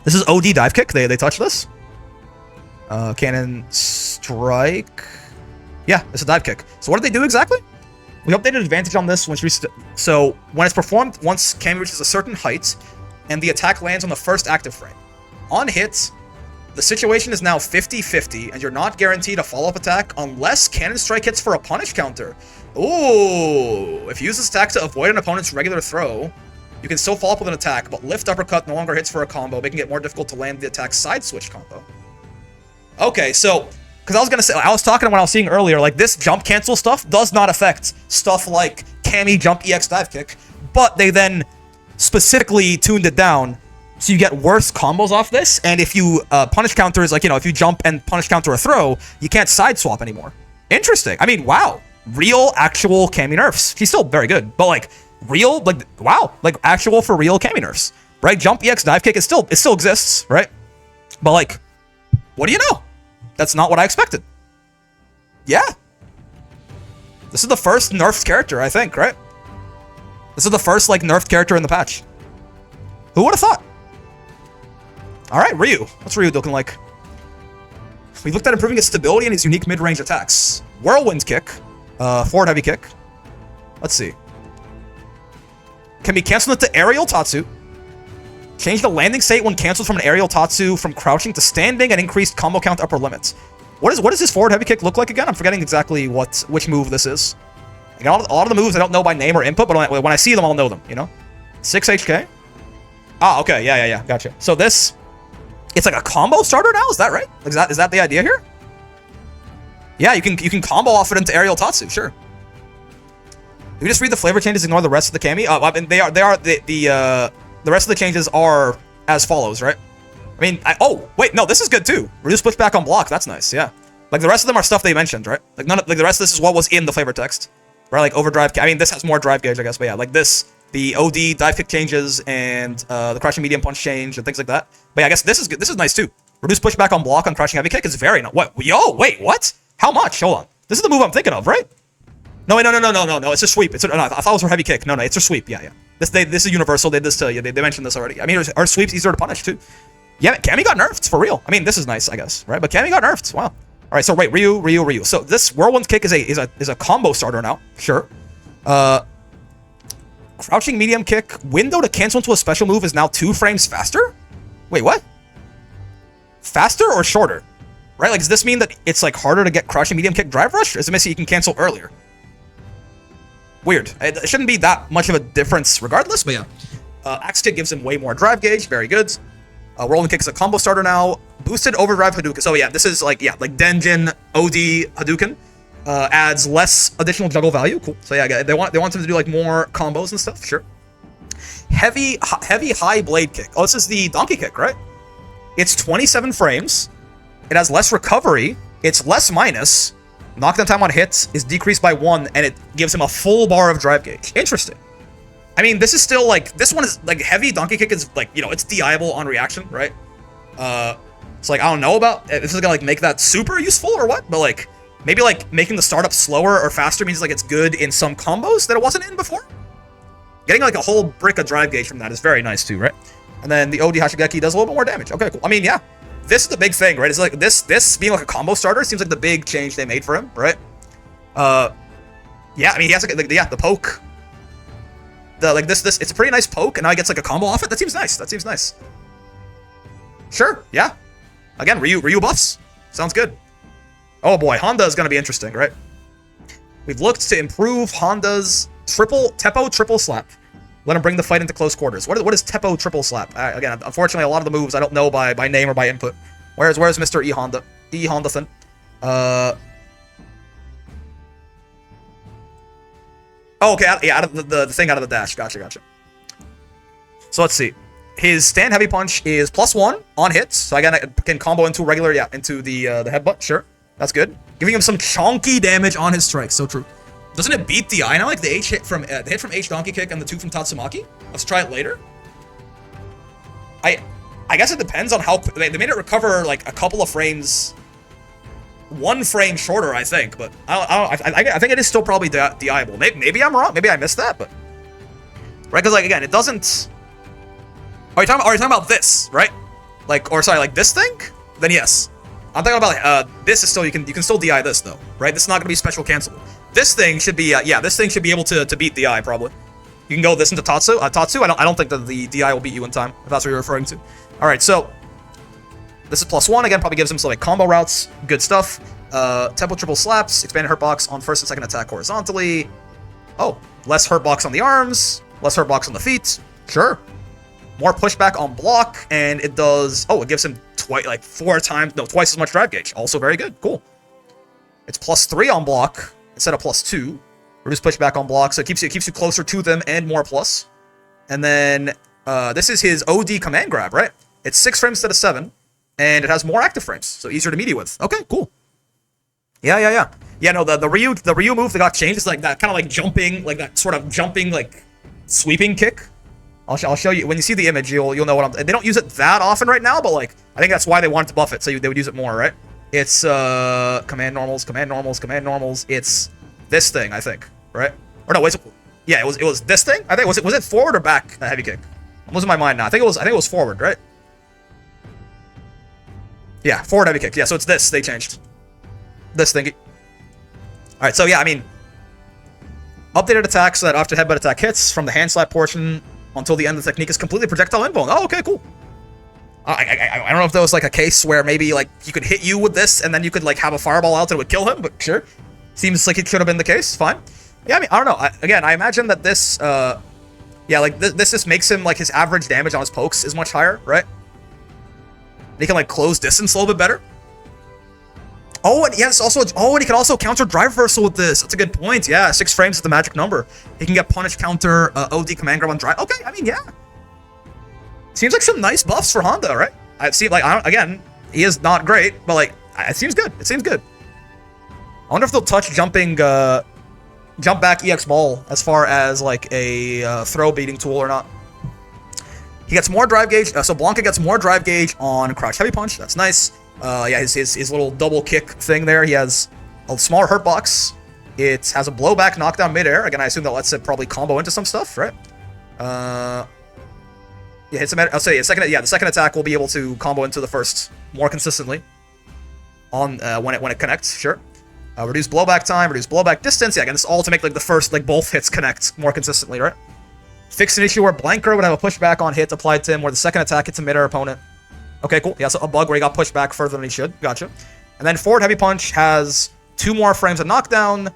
This is OD dive kick. They touch this. Cannon strike. Yeah, it's a dive kick. So what did they do exactly? We updated advantage on this when so when it's performed once Cammy reaches a certain height and the attack lands on the first active frame. On hit, the situation is now 50-50 and you're not guaranteed a follow-up attack unless cannon strike hits for a punish counter. Ooh, if you use this attack to avoid an opponent's regular throw, you can still follow up with an attack, but lift uppercut no longer hits for a combo, making it more difficult to land the attack side switch combo. Okay, so, because I was talking when I was seeing earlier, like this jump cancel stuff does not affect stuff like Cammy jump EX dive kick, but they then specifically tuned it down so you get worse combos off this, and if you punish counters, like, if you jump and punish counter a throw, you can't side swap anymore. Interesting. I mean, wow. Real, actual Cammy nerfs. She's still very good, but like, real, like, wow. Like, actual for real Cammy nerfs, right? Jump EX dive kick, it still exists, right? But like, what do you know? That's not what I expected. Yeah. This is the first nerfed character, I think, right? This is the first, like, nerfed character in the patch. Who would have thought? Alright, Ryu. What's Ryu looking like? We looked at improving his stability and his unique mid-range attacks. Whirlwind kick. Forward heavy kick. Let's see. Can be canceled into aerial Tatsu. Change the landing state when canceled from an aerial Tatsu from crouching to standing and increased combo count upper limits. What does his forward heavy kick look like again? I'm forgetting exactly which move this is. Like, a lot of the moves I don't know by name or input, but when I see them, I'll know them, 6 HK? Ah, okay, yeah, gotcha. So this, it's like a combo starter now? Is that right? Is that the idea here? Yeah, you can combo off it into aerial Tatsu, sure. If you just read the flavor changes, ignore the rest of the Cammy. I mean, the rest of the changes are as follows, right? I mean, oh, wait, no, this is good too. Reduce pushback on block, that's nice, yeah. Like, the rest of them are stuff they mentioned, right? Like, the rest of this is what was in the flavor text, right? Like, overdrive, I mean, this has more drive gauge, I guess, but yeah, like this, the OD dive kick changes, and the crouching medium punch change, and things like that. But yeah, I guess this is good. This is nice too. Reduce pushback on block on crouching heavy kick is very nice. What? Yo, wait, what? How much? Hold on. This is the move I'm thinking of, right? No, wait, no, it's a sweep. I thought it was for heavy kick. No, it's a sweep, yeah. This is universal. They did this tell you. They mentioned this already. I mean, our sweeps easier to punish too. Yeah, Cammy got nerfed for real. I mean, this is nice, I guess, right? But Cammy got nerfed. Wow. All right, so wait, Ryu. So this whirlwind kick is a combo starter now. Sure. Crouching medium kick window to cancel into a special move is now 2 frames faster. Wait, what? Faster or shorter? Right? Like, does this mean that it's like harder to get crouching medium kick drive rush? Or does it mean you can cancel earlier? Weird. It shouldn't be that much of a difference regardless, but yeah. Axe kick gives him way more drive gauge. Very good. Rolling kick is a combo starter now. Boosted overdrive Hadouken. So yeah, this is like Denjin OD Hadouken. Adds less additional juggle value. Cool. So yeah, they want him to do like more combos and stuff. Sure. Heavy high blade kick. Oh, this is the donkey kick, right? It's 27 frames. It has less recovery. It's less minus. Knockdown time on hits is decreased by 1, and it gives him a full bar of drive gauge. Interesting. I mean, this is still like, this one is like heavy donkey kick is like, it's DIable on reaction, right? It's like, I don't know about if this is gonna like make that super useful or what, but like maybe like making the startup slower or faster means like it's good in some combos that it wasn't in before. Getting like a whole brick of drive gauge from that is very nice too, right? And then the OD Hashigeki does a little bit more damage. Okay, cool. I mean, yeah. This is the big thing, right? It's like this being like a combo starter seems like the big change they made for him, right? Yeah, I mean, he has like the poke. This it's a pretty nice poke, and now he gets like a combo off it. That seems nice. Sure, yeah. Again, Ryu buffs. Sounds good. Oh boy, Honda is going to be interesting, right? We've looked to improve Honda's Teppo triple slap. Let him bring the fight into close quarters. What is Teppo triple slap? Again, unfortunately, a lot of the moves I don't know by name or by input. Where's Mr. E Honda? E Honda-than? Oh, okay, yeah, out of the thing out of the dash. Gotcha. So let's see. His stand heavy punch is +1 on hits. So again, I can combo into regular, into the headbutt. Sure, that's good. Giving him some chonky damage on his strikes. So true. Doesn't it beat the I now? Like the hit from H donkey kick and the 2 from Tatsumaki? Let's try it later. I guess it depends on how they made it recover like a couple of frames. 1 frame shorter, I think, but I think it is still probably DIable. Maybe I'm wrong. Maybe I missed that, but right, because like again, it doesn't. Are you talking about this, right? Like, or sorry, like this thing? Then yes. I'm talking about this is still you can still DI this though, right? This is not gonna be special cancelable. This thing should be this thing should be able to beat DI probably. You can go this into Tatsu. Tatsu, I don't think that the DI will beat you in time, if that's what you're referring to. Alright, so this is +1, again, probably gives him some like combo routes, good stuff. Tempo triple slaps, expanded hurt box on first and second attack horizontally. Oh, less hurt box on the arms, less hurt box on the feet. Sure. More pushback on block, and it does. Oh, it gives him twice as much drive gauge. Also very good. Cool. It's +3 on block instead of +2. Reduce pushback on block, so it keeps you closer to them and more plus. And then this is his OD command grab, right? It's 6 frames instead of 7, and it has more active frames, so easier to melee with. Okay, cool. Yeah. Yeah, no, the Ryu move that got changed is like that kind of like jumping, like that sort of jumping like sweeping kick. I'll show you when you see the image. You'll know what I'm. They don't use it that often right now, but like I think that's why they wanted to buff it, so they would use it more, right? It's command normals. It's this thing, I think, right? Or no, wait, yeah, it was this thing. I think was it forward or back heavy kick? I'm losing my mind now. I think it was forward, right? Yeah, forward heavy kick. Yeah, so it's this. They changed this thing. All right, so yeah, I mean, updated attack so that after headbutt attack hits from the hand slap portion until the end of the technique is completely projectile inbound. Oh, okay, cool. I don't know if there was like a case where maybe like he could hit you with this and then you could like have a fireball out and it would kill him, but sure. Seems like it should have been the case. Fine. Yeah, I mean, I don't know. Again, I imagine that this, yeah, like this just makes him like his average damage on his pokes is much higher, right? He can like close distance a little bit better. Oh, and yes, also, and he can also counter drive reversal with this. That's a good point. Yeah, 6 frames is the magic number. He can get punish counter, OD command grab on drive. Okay, I mean, yeah. Seems like some nice buffs for Honda, right? I've seen like again, he is not great, but like it seems good. It seems good. I wonder if they'll touch jumping, jump back EX ball as far as like a throw beating tool or not. He gets more drive gauge. So Blanca gets more drive gauge on crouch heavy punch. That's nice. Yeah, his little double kick thing there. He has a smaller hurt box. It has a blowback knockdown midair. Again, I assume that lets it probably combo into some stuff, right? Yeah, hits him. I'll say the second attack will be able to combo into the first more consistently on when it connects. Sure. Reduce blowback time, reduce blowback distance. Yeah, again, this is all to make like the first like both hits connect more consistently, right? Fix an issue where Blanker would have a pushback on hit applied to him, where the second attack hits a midair opponent. Okay, cool. Yeah, so a bug where he got pushed back further than he should. Gotcha. And then forward heavy punch has 2 more frames of knockdown.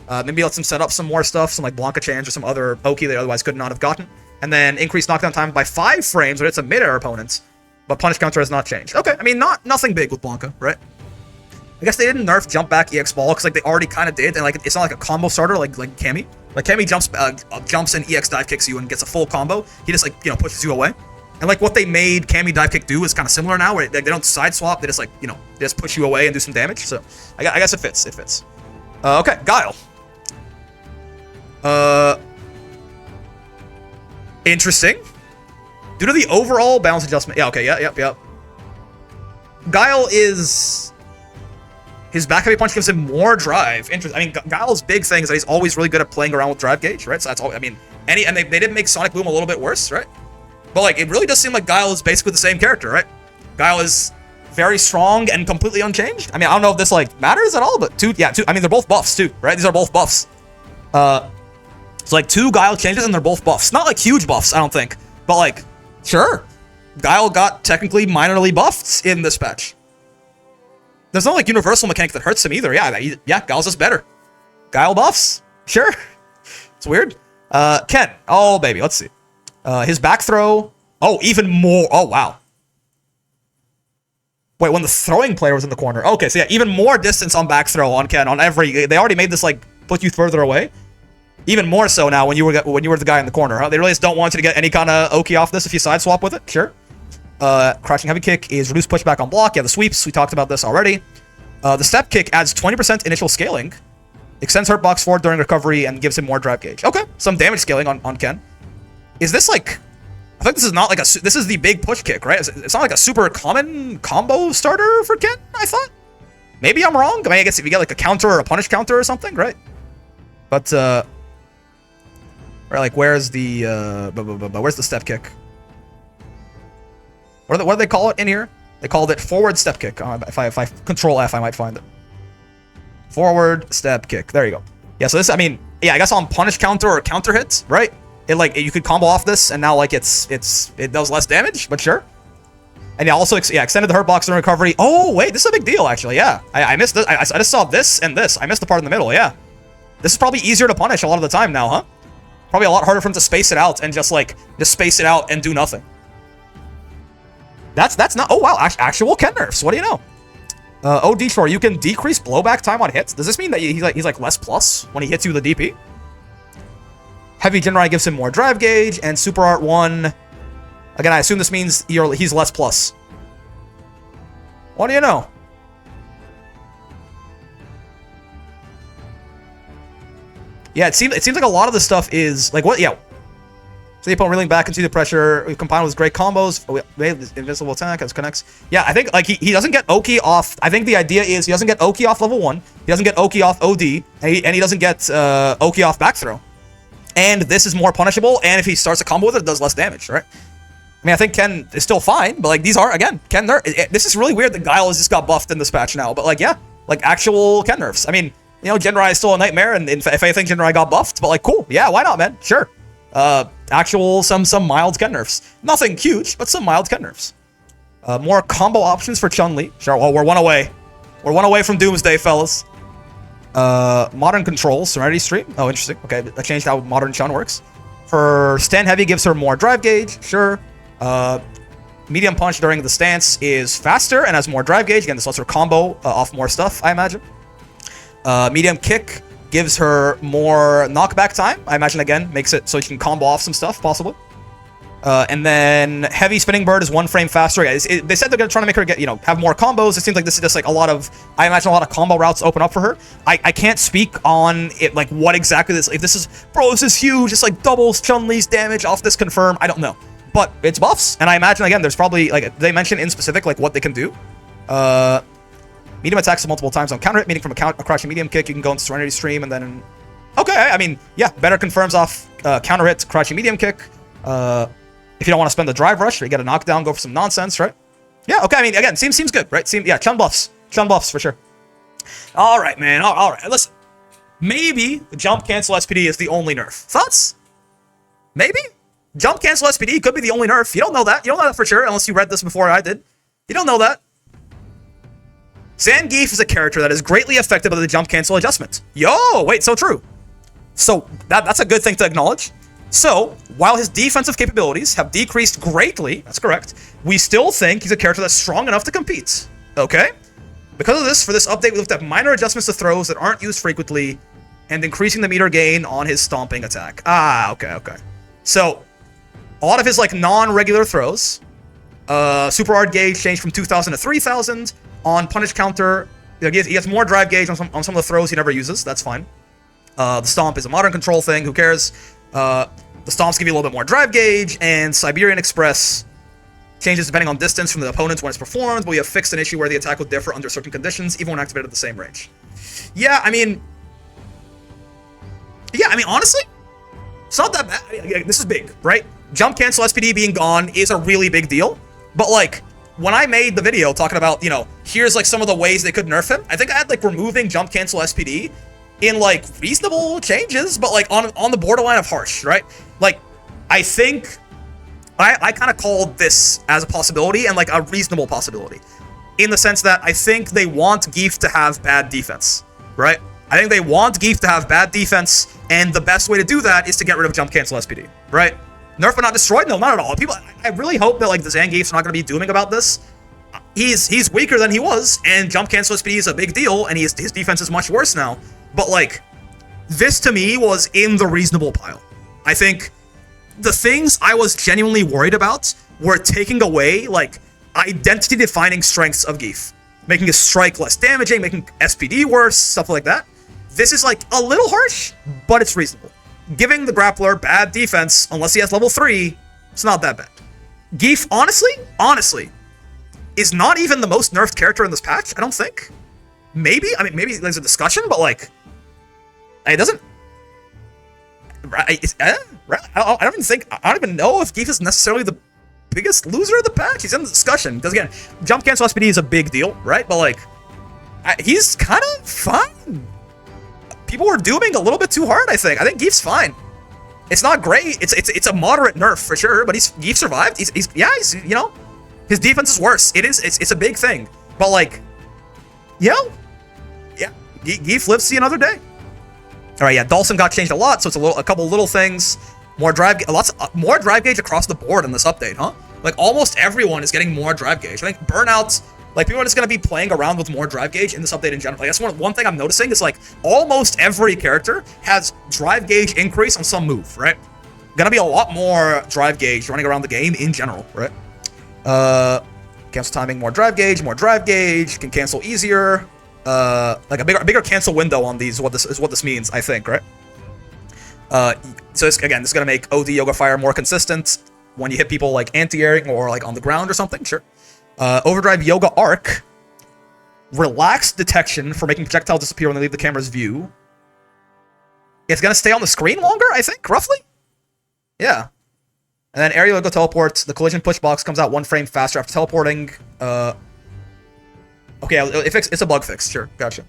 Maybe lets him set up some more stuff, some like Blanca chains or some other Oki they otherwise could not have gotten. And then increase knockdown time by 5 frames when it's a midair opponent. But punish counter has not changed. Okay, I mean, nothing big with Blanca, right? I guess they didn't nerf jump back EX ball because like they already kind of did, and like it's not like a combo starter like Cammy. Like Cammy jumps and EX dive kicks you and gets a full combo. He just like pushes you away. And like what they made Cammy dive kick do is kind of similar now, where they don't side swap. They just like they just push you away and do some damage. So I guess it fits. It fits. Okay, Guile. Interesting. Due to the overall balance adjustment. Yeah. Okay. Yep. Guile is. His back heavy punch gives him more drive. Interesting. I mean, Guile's big thing is that he's always really good at playing around with drive gauge, right? So that's all. I mean, and they didn't make Sonic Boom a little bit worse, right? But like, it really does seem like Guile is basically the same character, right? Guile is very strong and completely unchanged. I mean, I don't know if this like matters at all, but two. I mean, they're both buffs too, right? These are both buffs. It's like 2 Guile changes and they're both buffs. Not like huge buffs, I don't think, but like, sure. Guile got technically minorly buffed in this patch. There's no like universal mechanic that hurts him either. Yeah, Guile's just better. Guile buffs? Sure. It's weird. Ken. Oh, baby. Let's see. His back throw. Oh, even more. Oh, wow. Wait, when the throwing player was in the corner. Okay, so yeah, even more distance on back throw on Ken. On every, they already made this like put you further away. Even more so now when you were the guy in the corner. Huh? They really just don't want you to get any kind of Oki off this if you side swap with it. Sure. Crouching heavy kick is reduced pushback on block. Yeah, the sweeps. We talked about this already. The step kick adds 20% initial scaling, extends hurt box forward during recovery, and gives him more drive gauge. Okay, some damage scaling on Ken. Is this like? I think this is not like this is the big push kick, right? It's not like a super common combo starter for Ken, I thought. Maybe I'm wrong. I mean, I guess if you get like a counter or a punish counter or something, right? But, right, like, where's the step kick? What do they call it in here? They called it forward step kick. If I control F, I might find it. Forward step kick. There you go. Yeah, so this, I mean, yeah, I guess on punish counter or counter hits, right? It like you could combo off this, and now like it does less damage, but sure. And yeah, also extended the hurt box in recovery. Oh wait, this is a big deal actually. Yeah, I missed this. I just saw this and this. I missed the part in the middle. Yeah, this is probably easier to punish a lot of the time now, huh? Probably a lot harder for him to space it out and just space it out and do nothing. That's not. Oh wow, actual Ken nerfs. What do you know? OD Shore, you can decrease blowback time on hits. Does this mean that he's like less plus when he hits you with the DP? Heavy Jinrai gives him more drive gauge, and Super Art 1... Again, I assume this means he's less plus. What do you know? Yeah, it seems like a lot of the stuff is... Like, what? Yeah. So the opponent reeling back into the pressure. We combine with great combos. We made this invincible attack as connects. Yeah, I think like he doesn't get Oki off... I think the idea is he doesn't get Oki off level 1. He doesn't get Oki off OD. And he doesn't get Oki off back throw. And this is more punishable, and if he starts a combo with it, it does less damage, right? I mean, I think Ken is still fine, but like these are, again, Ken nerf. This is really weird that Guile has just got buffed in this patch now, but like, yeah, like actual Ken nerfs. I mean, you know, Jinrai is still a nightmare, and if anything, Jinrai got buffed, but like, cool, yeah, why not, man? Sure. Actual, some mild Ken nerfs. Nothing huge, but some mild Ken nerfs. More combo options for Chun-Li. Sure, well, we're one away. We're one away from Doomsday, fellas. Modern controls, Serenity Stream. Oh, interesting. Okay, that changed how modern Chun works. For stand heavy, gives her more drive gauge. Sure. Medium punch during the stance is faster and has more drive gauge. Again, this lets her combo off more stuff, I imagine. Medium kick gives her more knockback time. I imagine, again, makes it so she can combo off some stuff, possibly. And then heavy spinning bird is 1 frame faster. They said they're gonna try to make her get, have more combos. It seems like this is just like I imagine a lot of combo routes open up for her. I can't speak on it, like what exactly this, if this is, bro, this is huge. It's like doubles Chun-Li's damage off this confirm. I don't know, but it's buffs. And I imagine, again, there's probably, like, they mention in specific, like what they can do. Medium attacks multiple times on counter hit, meaning from a crouching medium kick, you can go into Serenity Stream and then, okay, I mean, yeah, better confirms off counter hit, crouching medium kick. If you don't want to spend the drive rush, or you get a knockdown, go for some nonsense, right? Yeah, okay, I mean, again, seems good, right? Yeah, Chun buffs for sure. All right, man, all right, listen. Maybe jump cancel SPD is the only nerf. Thoughts? Maybe? Jump cancel SPD could be the only nerf. You don't know that. You don't know that for sure, unless you read this before I did. You don't know that. Zangief is a character that is greatly affected by the jump cancel adjustment. Yo, wait, so true. So, that's a good thing to acknowledge. So, while his defensive capabilities have decreased greatly, that's correct, we still think he's a character that's strong enough to compete. Okay? Because of this, for this update, we looked at minor adjustments to throws that aren't used frequently, and increasing the meter gain on his stomping attack. Ah, okay. So, a lot of his, like, non-regular throws, super hard gauge changed from 2,000 to 3,000. On punish counter, he gets more drive gauge on some of the throws he never uses. That's fine. The stomp is a modern control thing. Who cares? The stomps give you a little bit more drive gauge, and Siberian Express changes depending on distance from the opponent when it's performed, but we have fixed an issue where the attack will differ under certain conditions, even when activated at the same range. Yeah, I mean, honestly, it's not that bad. I mean, this is big, right? Jump cancel SPD being gone is a really big deal, but like, when I made the video talking about, here's like some of the ways they could nerf him, I think I had like removing jump cancel SPD in like reasonable changes, but like on the borderline of harsh, right? Like, I think I kind of called this as a possibility and like a reasonable possibility. in the sense that I think they want Geef to have bad defense, right? I think they want Geef to have bad defense, and the best way to do that is to get rid of jump cancel SPD, right? Nerf but not destroyed? No, not at all. People, I really hope that like the Zangief's not going to be dooming about this. He's weaker than he was, and jump cancel SPD is a big deal, and his defense is much worse now. But like, this to me was in the reasonable pile. I think the things I was genuinely worried about were taking away like identity-defining strengths of Geef, making his strike less damaging, making SPD worse, stuff like that. This is like a little harsh, but it's reasonable. Giving the grappler bad defense, unless he has level 3, it's not that bad. Geef, honestly, is not even the most nerfed character in this patch, I don't think. Maybe, I mean, maybe there's a discussion, but like, it doesn't... I don't even know if Geef is necessarily the biggest loser of the patch. He's in the discussion, because again, jump cancel SPD is a big deal, right? But like, he's kind of fine. People were dooming a little bit too hard, I think. I think Geef's fine. It's not great. It's a moderate nerf for sure, but Geef survived. He's you know, his defense is worse. It's a big thing. But like, you know, yeah, Geef lives to see another day. All right, yeah, Dawson got changed a lot, so it's a couple little things. More drive, more drive gauge across the board in this update, huh? Like almost everyone is getting more drive gauge. I think Burnout. Like, people are just going to be playing around with more drive gauge in this update in general. Like, that's one thing I'm noticing is, like, almost every character has drive gauge increase on some move, right? Gonna be a lot more drive gauge running around the game in general, right? Cancel timing, more drive gauge, can cancel easier. Like, a bigger cancel window on these is what this means, I think, right? So, this is going to make OD Yoga Fire more consistent when you hit people, like, anti-airing or, like, on the ground or something, sure. Overdrive Yoga Arc. Relaxed detection for making projectiles disappear when they leave the camera's view. It's going to stay on the screen longer, I think, roughly? Yeah. And then Aerial Yoga Teleport. The collision push box comes out 1 frame faster after teleporting. Okay, it's a bug fix, sure, gotcha.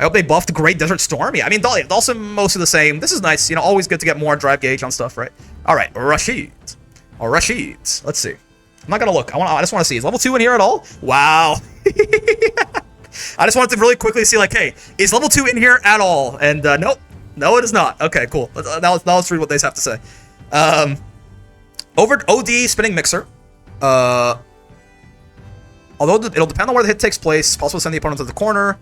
I hope they buffed Great Desert Storm. Yeah, I mean, also mostly the same. This is nice, you know, always good to get more drive gauge on stuff, right? Alright, Rashid. Oh, Rashid. Let's see. I'm not gonna look. I just want to see. Is level 2 in here at all? Wow. I just wanted to really quickly see, like, hey, is level 2 in here at all? And nope. No, it is not. Okay, cool. Now let's read what they have to say. Over OD spinning mixer. Although it'll depend on where the hit takes place. Possible to send the opponent to the corner.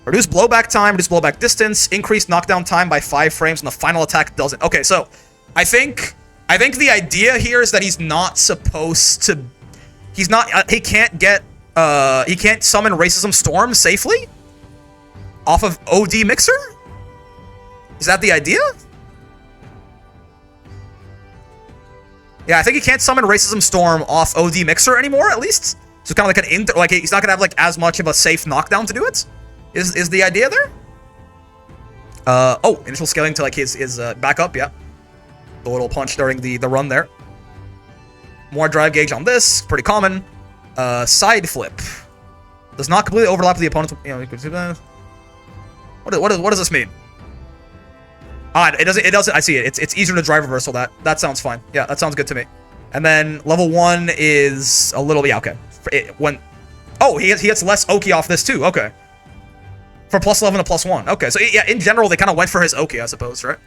Reduce blowback time, reduce blowback distance, increase knockdown time by 5 frames, and the final attack doesn't. Okay, so I think the idea here is that he's not supposed to... he can't summon Racism Storm safely? Off of OD Mixer? Is that the idea? Yeah, I think he can't summon Racism Storm off OD Mixer anymore, at least. So kind of like he's not gonna have like as much of a safe knockdown to do it? Is the idea there? Oh, initial scaling to like his backup, yeah. The little punch during the run there. More drive gauge on this, pretty common. Side flip. Does not completely overlap with the opponent's... You know, what does this mean? It doesn't, I see it. It's easier to drive reversal. That sounds fine. Yeah, that sounds good to me. And then level 1 is a little... Yeah, okay. Oh, he gets less Oki off this too. Okay. For +11 to +1. Okay, so yeah, in general, they kind of went for his Oki, I suppose, right?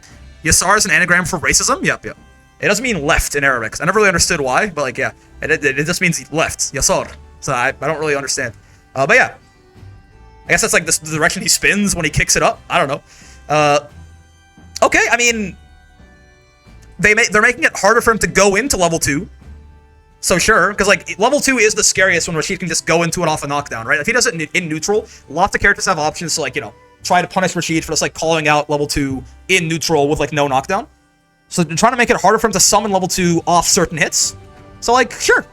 Yasar is an anagram for racism? Yep. It doesn't mean left in Arabic. I never really understood why, but like, yeah. It just means left. Yasar. So I don't really understand. But yeah. I guess that's like the direction he spins when he kicks it up. I don't know. Okay, I mean... They're making it harder for him to go into level 2. So sure, because like level 2 is the scariest when Rashid can just go into it off a knockdown, right? If he does it in neutral, lots of characters have options to like, you know, try to punish Rashid for just like calling out level 2 in neutral with like no knockdown. So they're trying to make it harder for him to summon level 2 off certain hits. So like, sure.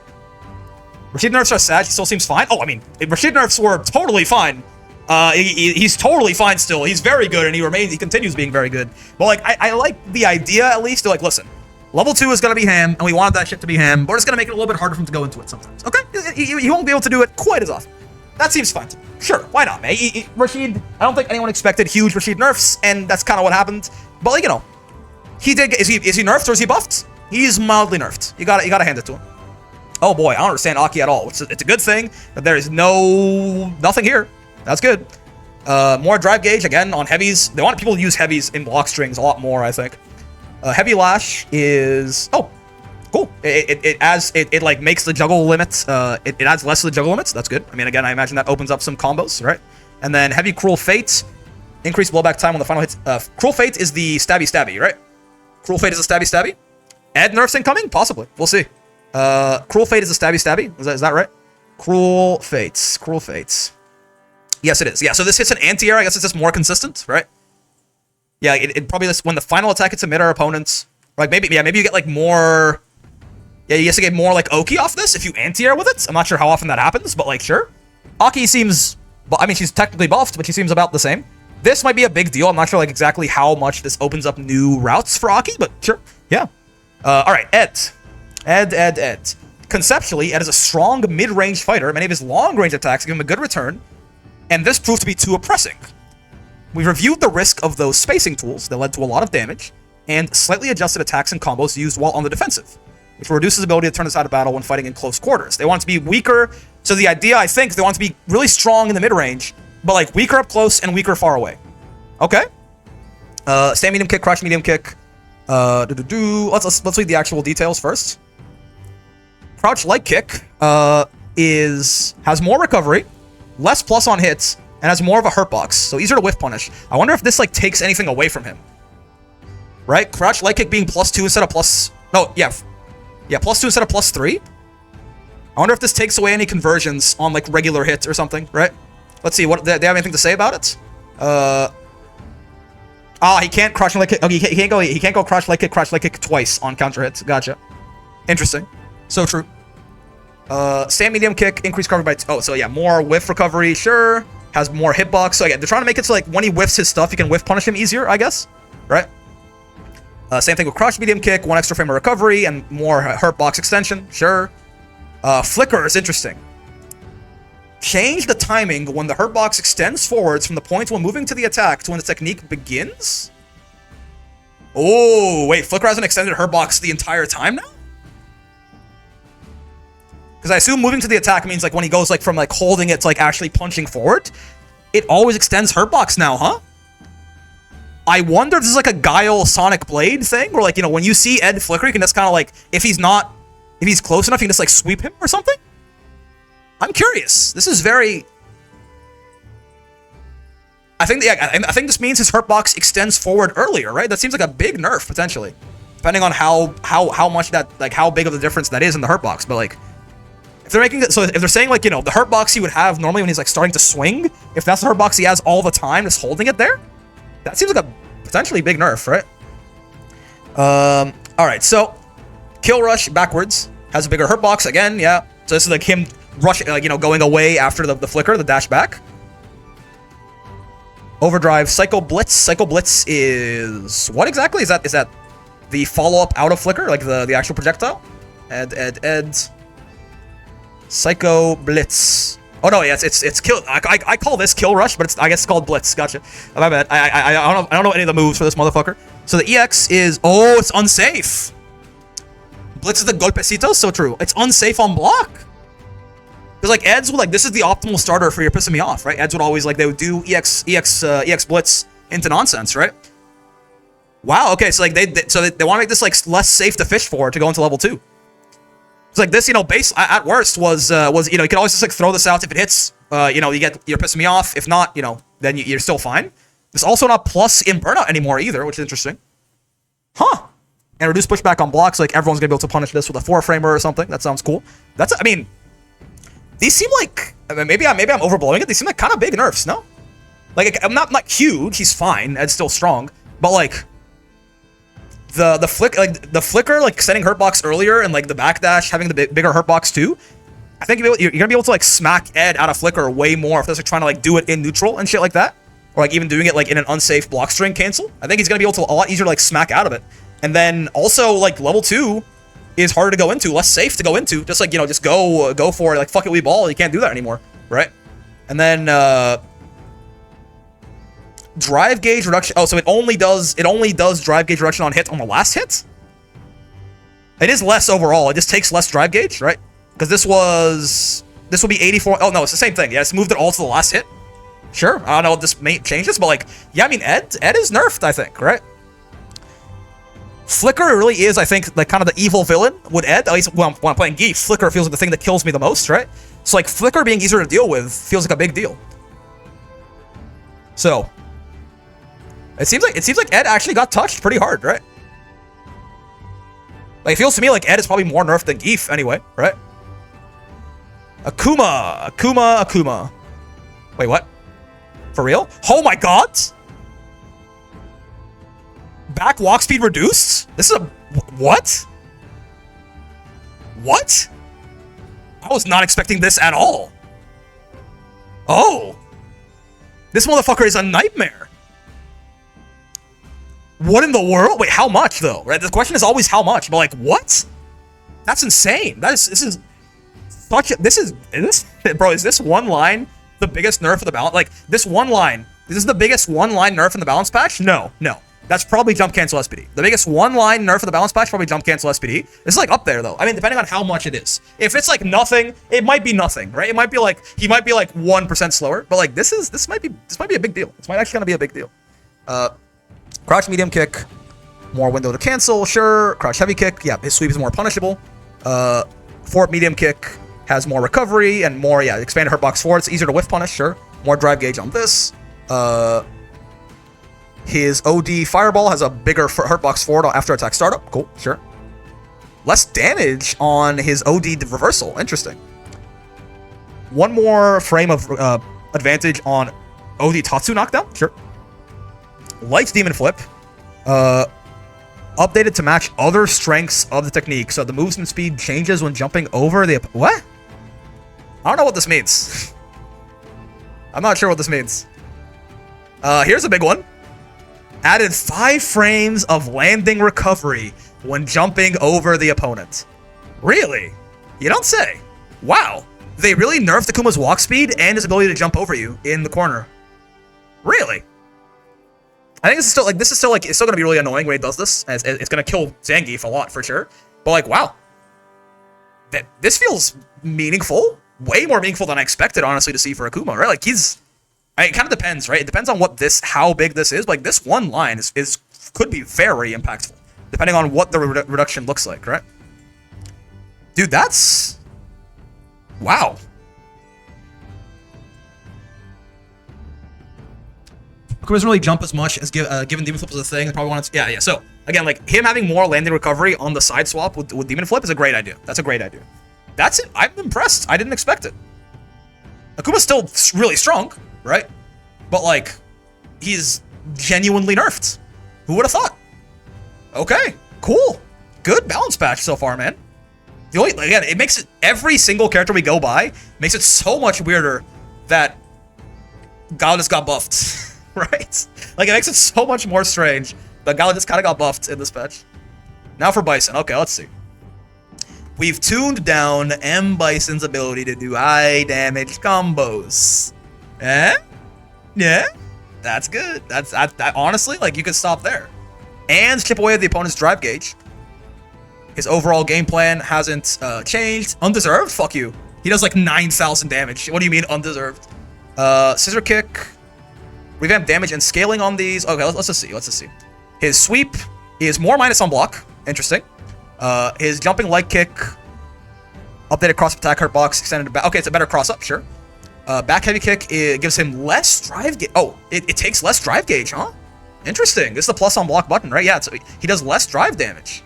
Rashid nerfs are sad, he still seems fine. Oh, I mean, Rashid nerfs were totally fine. He's totally fine still. He's very good and he continues being very good. But like, I like the idea at least to like, listen. Level 2 is going to be ham, and we wanted that shit to be ham, but we're just going to make it a little bit harder for him to go into it sometimes. Okay? He won't be able to do it quite as often. That seems fine to me. Sure, why not, man? Rashid, I don't think anyone expected huge Rashid nerfs, and that's kind of what happened. But, like, you know, he did... Is he nerfed or is he buffed? He's mildly nerfed. You gotta hand it to him. Oh boy, I don't understand Aki at all. It's a good thing that there is nothing here. That's good. More drive gauge, again, on heavies. They want people to use heavies in block strings a lot more, I think. Heavy lash is... Oh, cool. It like makes the juggle limits. It adds less to the juggle limits. That's good. I mean, again, I imagine that opens up some combos, right? And then heavy Cruel Fate. Increased blowback time when the final hits. Cruel Fate is the stabby, right? Cruel Fate is a stabby. Ed nerfs incoming? Possibly. We'll see. Cruel Fate is a stabby. Is that right? Cruel Fates. Yes, it is. Yeah, so this hits an anti-air. I guess it's just more consistent, right? Yeah, it probably just when the final attack hits a mid-air opponents. Like maybe you get like more. Yeah, you guess to get more like Oki off this if you anti-air with it. I'm not sure how often that happens, but like sure. Aki seems. I mean, she's technically buffed, but she seems about the same. This might be a big deal. I'm not sure like exactly how much this opens up new routes for Aki, but sure. Yeah. All right, Ed. Conceptually, Ed is a strong mid-range fighter. Many of his long-range attacks give him a good return, and this proved to be too oppressing. We reviewed the risk of those spacing tools that led to a lot of damage, and slightly adjusted attacks and combos used while on the defensive, which reduces his ability to turn this out of battle when fighting in close quarters. They want it to be weaker, so the idea, I think, they want it to be really strong in the mid-range, but like weaker up close and weaker far away. Okay. Stand medium kick, crouch medium kick. Let's read the actual details first. Crouch light kick has more recovery, less plus on hits, and has more of a hurt box, so easier to whiff punish. I wonder if this like takes anything away from him. Right? Crouch light kick being +2 instead of plus... No, yeah, +2 instead of +3. I wonder if this takes away any conversions on like regular hits or something, right? Let's see, what they have anything to say about it? He can't crouch light kick. Okay, he can't go crouch light kick twice on counter hits. Gotcha. Interesting. So true. Stand medium kick, increased cover by... Oh, so yeah, more whiff recovery, sure. Has more hitbox. So again, they're trying to make it so like when he whiffs his stuff, you can whiff punish him easier, I guess. Right? Same thing with crouch medium kick, 1 extra frame of recovery, and more hurt box extension, sure. Flicker is interesting. Change the timing when the hurt box extends forwards from the point when moving to the attack to when the technique begins? Oh, wait, Flicker has an extended hurt box the entire time now? Because I assume moving to the attack means like when he goes like from like holding it to like actually punching forward, it always extends hurt box now, huh? I wonder if this is like a Guile Sonic Blade thing, where like, you know, when you see Ed Flicker, you can just kind of like, if he's close enough, you can just like sweep him or something? I'm curious. This is very... I think this means his hurt box extends forward earlier, right? That seems like a big nerf, potentially. Depending on how much that, like how big of the difference that is in the hurt box, but like... If they're making it, so if they're saying like, you know, the hurt box he would have normally when he's like starting to swing, if that's the hurt box he has all the time, just holding it there, that seems like a potentially big nerf, right? Alright, so Kill Rush backwards has a bigger hurt box again, yeah. So this is like him rushing, like, you know, going away after the flicker, the dash back. Overdrive, Psycho Blitz. Psycho Blitz is what exactly? Is that the follow-up out of flicker, like the actual projectile? Ed. Psycho Blitz. Oh no, yeah, it's kill. I call this Kill Rush, but I guess it's called Blitz. Gotcha. My bad. I don't know any of the moves for this motherfucker. So the EX is it's unsafe. Blitz is the golpecito. So true. It's unsafe on block. Because like Eds would like this is the optimal starter for your pissing me off, right? Eds would always like they would do EX Blitz into nonsense, right? Wow. Okay, so like they want to make this like less safe to fish for to go into level 2. It's like this, you know, base at worst was you know, you can always just like throw this out if it hits. You know, you're pissing me off. If not, you know, then you're still fine. It's also not plus in burnout anymore either, which is interesting. Huh. And reduce pushback on blocks, like everyone's gonna be able to punish this with a 4-framer or something. That sounds cool. I mean, these seem like maybe I'm overblowing it. These seem like kind of big nerfs, no? Like I'm not huge. He's fine. Ed's still strong, but like. The flicker, like sending hurt box earlier, and like the backdash having the bigger hurt box too. I think you're gonna be able to like smack Ed out of flicker way more if they're like trying to like do it in neutral and shit like that, or like even doing it like in an unsafe block string cancel. I think he's gonna be able to a lot easier to like smack out of it. And then also like level 2 is harder to go into, less safe to go into. Just like, you know, just go for it. Like fuck it, we ball. You can't do that anymore, right? And then drive gauge reduction. Oh, so it only does drive gauge reduction on hit on the last hit? It is less overall. It just takes less drive gauge, right? Because this will be 84. Oh, no, it's the same thing. Yeah, it's moved it all to the last hit. Sure, I don't know what this may changes, but like, yeah, I mean, Ed is nerfed, I think, right? Flicker really is, I think, like kind of the evil villain with Ed. At least when I'm playing Geef, Flicker feels like the thing that kills me the most, right? So like, Flicker being easier to deal with feels like a big deal. So, it seems like Ed actually got touched pretty hard, right? Like, it feels to me like Ed is probably more nerfed than Geef anyway, right? Akuma. Wait, what? For real? Oh my god! Back walk speed reduced? This is a... What? What? I was not expecting this at all. Oh. This motherfucker is a nightmare. What in the world? Wait, how much though? Right? The question is always how much, but like, what? That's insane. This is bro, is this one line the biggest nerf of the balance? Like, this is the biggest one-line nerf in the balance patch? No. That's probably jump cancel SPD. The biggest one-line nerf of the balance patch, probably jump cancel SPD. This is like up there though. I mean, depending on how much it is. If it's like nothing, it might be nothing, right? It might be like, he might be like 1% slower, but like this might be a big deal. This might actually gonna be a big deal. Crouch medium kick, more window to cancel, sure. Crouch heavy kick, yeah, his sweep is more punishable. Forward medium kick has more recovery and more, yeah, expanded hurt box forward. It's easier to whiff punish, sure. More drive gauge on this. His OD fireball has a bigger hurt box forward after attack startup. Cool, sure. Less damage on his OD reversal. Interesting. One more frame of advantage on OD Tatsu knockdown. Sure. Light demon flip. Updated to match other strengths of the technique. So the movement speed changes when jumping over the... What? I don't know what this means. I'm not sure what this means. Here's a big one. Added 5 frames of landing recovery when jumping over the opponent. Really? You don't say. Wow. They really nerfed Akuma's walk speed and his ability to jump over you in the corner. Really? I think this is still it's still gonna be really annoying when he does this. It's gonna kill Zangief a lot for sure. But like, wow. This feels meaningful. Way more meaningful than I expected, honestly, to see for Akuma, right? Like, it kind of depends, right? It depends on how big this is. Like, this one line could be very impactful, depending on what the reduction looks like, right? Dude, that's... Wow. Akuma doesn't really jump as much as given Demon Flip is a thing. They probably want to... Yeah. So, again, like, him having more landing recovery on the side swap with Demon Flip is a great idea. That's a great idea. That's it. I'm impressed. I didn't expect it. Akuma's still really strong, right? But, like, he's genuinely nerfed. Who would have thought? Okay, cool. Good balance patch so far, man. Again, it makes it, every single character we go by makes it so much weirder that Gala got buffed, right? Like, it makes it so much more strange that Gala just kind of got buffed in this patch. Now for Bison. Okay, let's see. We've tuned down M. Bison's ability to do high damage combos. Eh? Yeah? That's good. That's honestly, like, you could stop there. And chip away at the opponent's drive gauge. His overall game plan hasn't changed. Undeserved? Fuck you. He does like 9,000 damage. What do you mean undeserved? Scissor kick. Revamp damage and scaling on these. Okay, let's just see. Let's just see. His sweep is more minus on block. Interesting. His jumping leg kick, updated cross attack hurt box, extended back. Okay, it's a better cross up, sure. Back heavy kick, it gives him less drive gauge. Oh, it takes less drive gauge, huh? Interesting. This is the plus on block button, right? Yeah, he does less drive damage.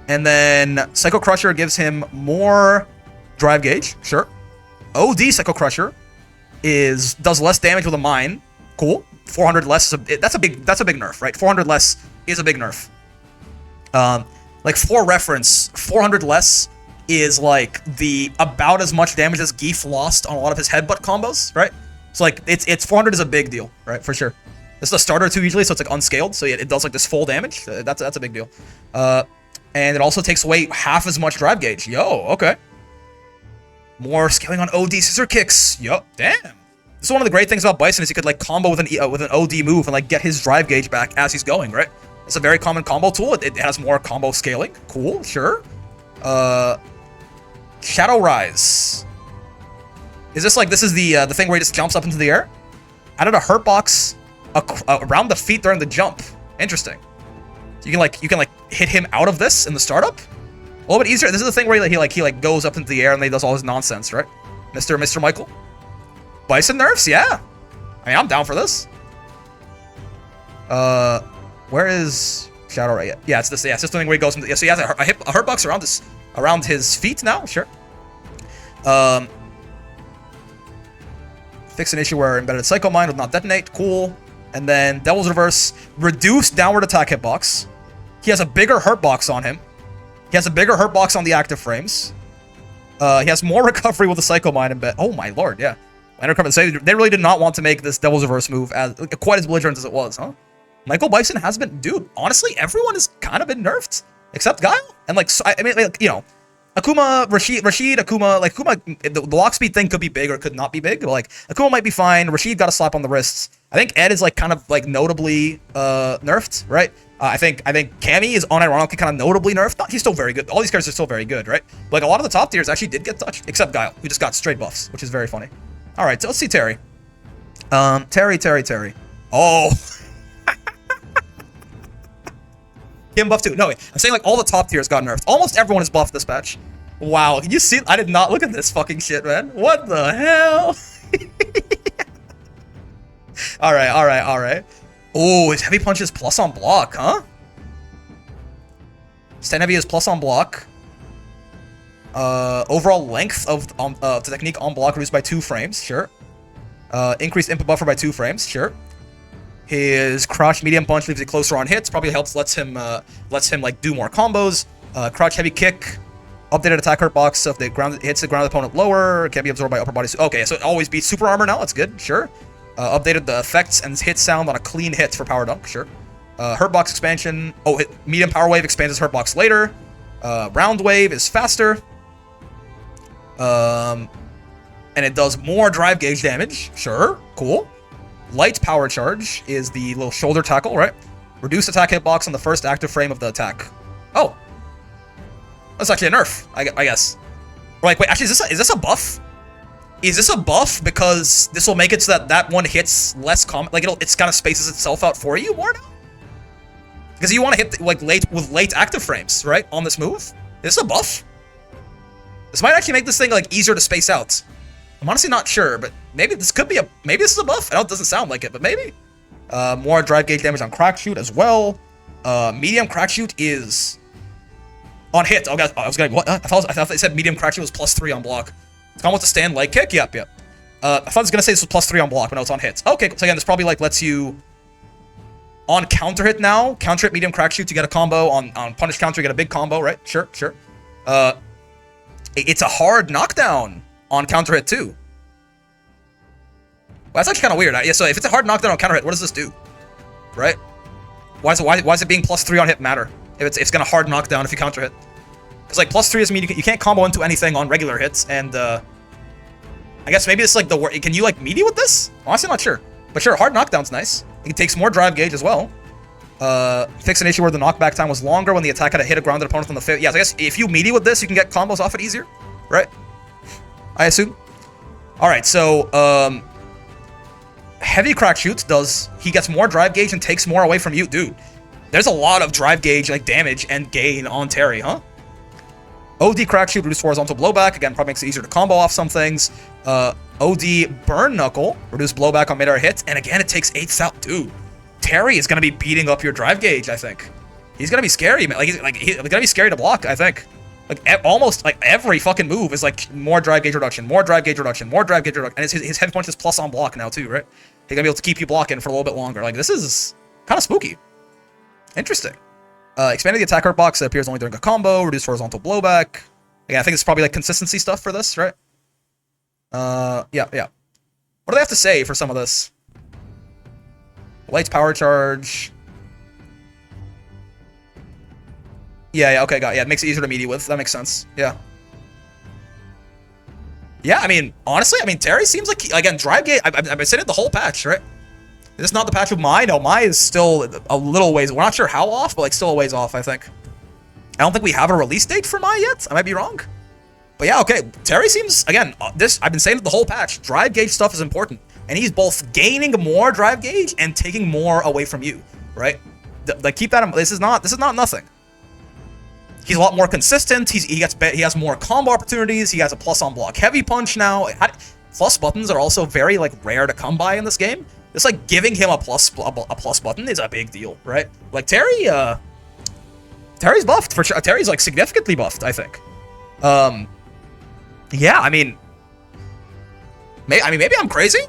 And then Psycho Crusher gives him more drive gauge, sure. OD Psycho Crusher does less damage with a mine. Cool. 400 less that's a big nerf, right? 400 less is a big nerf. Like, for reference, 400 less is like about as much damage as Geef lost on a lot of his headbutt combos, right? So like, it's 400 is a big deal, right? For sure. This is a starter too usually, so it's like unscaled, so it does like this full damage. That's a big deal. And it also takes away half as much drive gauge. Yo, okay. More scaling on OD scissor kicks. Yo, damn. This is one of the great things about Bison is he could like combo with an OD move and like get his drive gauge back as he's going, right? It's a very common combo tool. It has more combo scaling. Cool, sure. Shadow Rise. Is this like, this is the thing where he just jumps up into the air? Added a hurt box around the feet during the jump. Interesting. So you can hit him out of this in the startup. A little bit easier. This is the thing where he goes up into the air and he does all his nonsense, right? Mr. Michael. Bison nerfs, yeah. I mean, I'm down for this. Where is Shadow Ray? Yeah, it's this. Yeah, it's just the thing where he goes into. Yeah, so he has a hurt box around his feet now. Sure. Fix an issue where embedded Psycho Mine would not detonate. Cool. And then Devil's Reverse, reduce downward attack hitbox. He has a bigger hurt box on him. He has a bigger hurt box on the active frames. He has more recovery with the Psycho Mine embed. Oh my lord, yeah. And they really did not want to make this Devil's Reverse move as quite as belligerent as it was, huh? Michael Bison has been, dude. Honestly, everyone has kind of been nerfed except Guile. And like, so, I mean, like, you know, Akuma, Rashid, Akuma, like Akuma, the lock speed thing could be big or could not be big. But like Akuma might be fine. Rashid got a slap on the wrists. I think Ed is like kind of like notably nerfed, right? I think Cammy is unironically kind of notably nerfed. He's still very good. All these characters are still very good, right? But like a lot of the top tiers actually did get touched, except Guile, who just got straight buffs, which is very funny. All right, so let's see Terry. Terry. Oh. Him buff too. No, wait. I'm saying like all the top tiers got nerfed. Almost everyone is buffed this patch. Wow, can you see? I did not look at this fucking shit, man. What the hell? All right. Oh, his heavy punch is plus on block, huh? Stand heavy is plus on block. Overall length of the technique on block reduced by 2 frames, sure. Increased input buffer by 2 frames, sure. His crouch medium punch leaves it closer on hits, probably lets him like do more combos. Crouch heavy kick, updated attack hurt box, so if the ground hits the ground opponent lower, can be absorbed by upper body. Okay, so it always beats super armor now. That's good, sure. Updated the effects and hit sound on a clean hit for power dunk, sure. Hurt box expansion. Oh, medium power wave expands his hurt box later. Round wave is faster. And it does more drive gauge damage. Sure, cool. Light power charge is the little shoulder tackle, right? Reduce attack hitbox on the first active frame of the attack. Oh, that's actually a nerf, I guess. Like, wait, actually, is this a buff? Is this a buff because this will make it so that one hits less common? Like it's kind of spaces itself out for you more now. Because you want to hit like late active frames, right? On this move. Is this a buff? This might actually make this thing like easier to space out. I'm honestly not sure, but maybe this could be maybe this is a buff. I know it doesn't sound like it, but maybe. More drive gauge damage on crack shoot as well. Medium crack shoot is on hit. Oh god, I was going what? I thought they said medium crack shoot was +3 on block. It's almost a stand leg kick. Yep. I thought I was gonna say this was +3 on block, but no, it's on hits. Okay, so again, this probably like lets you on counter hit now. Counter hit medium crack shoot to get a combo. On punish counter, you get a big combo, right? Sure. It's a hard knockdown on counter hit too. Well, that's actually kind of weird. Yeah, so if it's a hard knockdown on counter hit, what does this do? Right? Why is it being +3 on hit matter? If it's gonna hard knockdown if you counter hit. Because like +3 doesn't mean you can't combo into anything on regular hits, and I guess maybe it's like the can you like melee with this? Honestly, not sure. But sure, hard knockdown's nice. It takes more drive gauge as well. Fix an issue where the knockback time was longer when the attack had to hit a grounded opponent on the field. Yeah, so I guess if you melee with this, you can get combos off it easier, right? I assume. All right, so heavy crack shoot he gets more drive gauge and takes more away from you, dude. There's a lot of drive gauge like damage and gain on Terry, huh? OD crack shoot, reduce horizontal blowback. Again, probably makes it easier to combo off some things. OD burn knuckle, reduce blowback on mid-air hits. And again, it takes 8 out. Dude, Terry is going to be beating up your drive gauge, I think. He's going to be scary, man. He's going to be scary to block, I think. Like, almost, like, every fucking move is, like, more drive gauge reduction, more drive gauge reduction, more drive gauge reduction. And his heavy punch is plus on block now, too, right? He's going to be able to keep you blocking for a little bit longer. Like, this is kind of spooky. Interesting. Expanded the attack hurt box that appears only during a combo. Reduce horizontal blowback. Again, I think it's probably like consistency stuff for this, right? Yeah. What do they have to say for some of this? Light power charge. Yeah, okay, got it. Yeah, it makes it easier to melee with. That makes sense. Yeah. Yeah, I mean, honestly, Terry seems like, again, drive gauge, I've been saying it the whole patch, right? Is this not the patch with Mai? No, Mai is still a little ways. We're not sure how off, but like still a ways off, I think. I don't think we have a release date for Mai yet. I might be wrong. But yeah, okay. Terry seems, again, I've been saying it the whole patch. Drive gauge stuff is important. And he's both gaining more drive gauge and taking more away from you, right? Like, keep that in mind. This is not nothing. He's a lot more consistent. He has more combo opportunities. He has a plus on block heavy punch now. Plus buttons are also very, like, rare to come by in this game. It's like giving him a plus button is a big deal, right? Like, Terry's buffed for sure. Terry's, like, significantly buffed, I think. Yeah, I mean, maybe I'm crazy.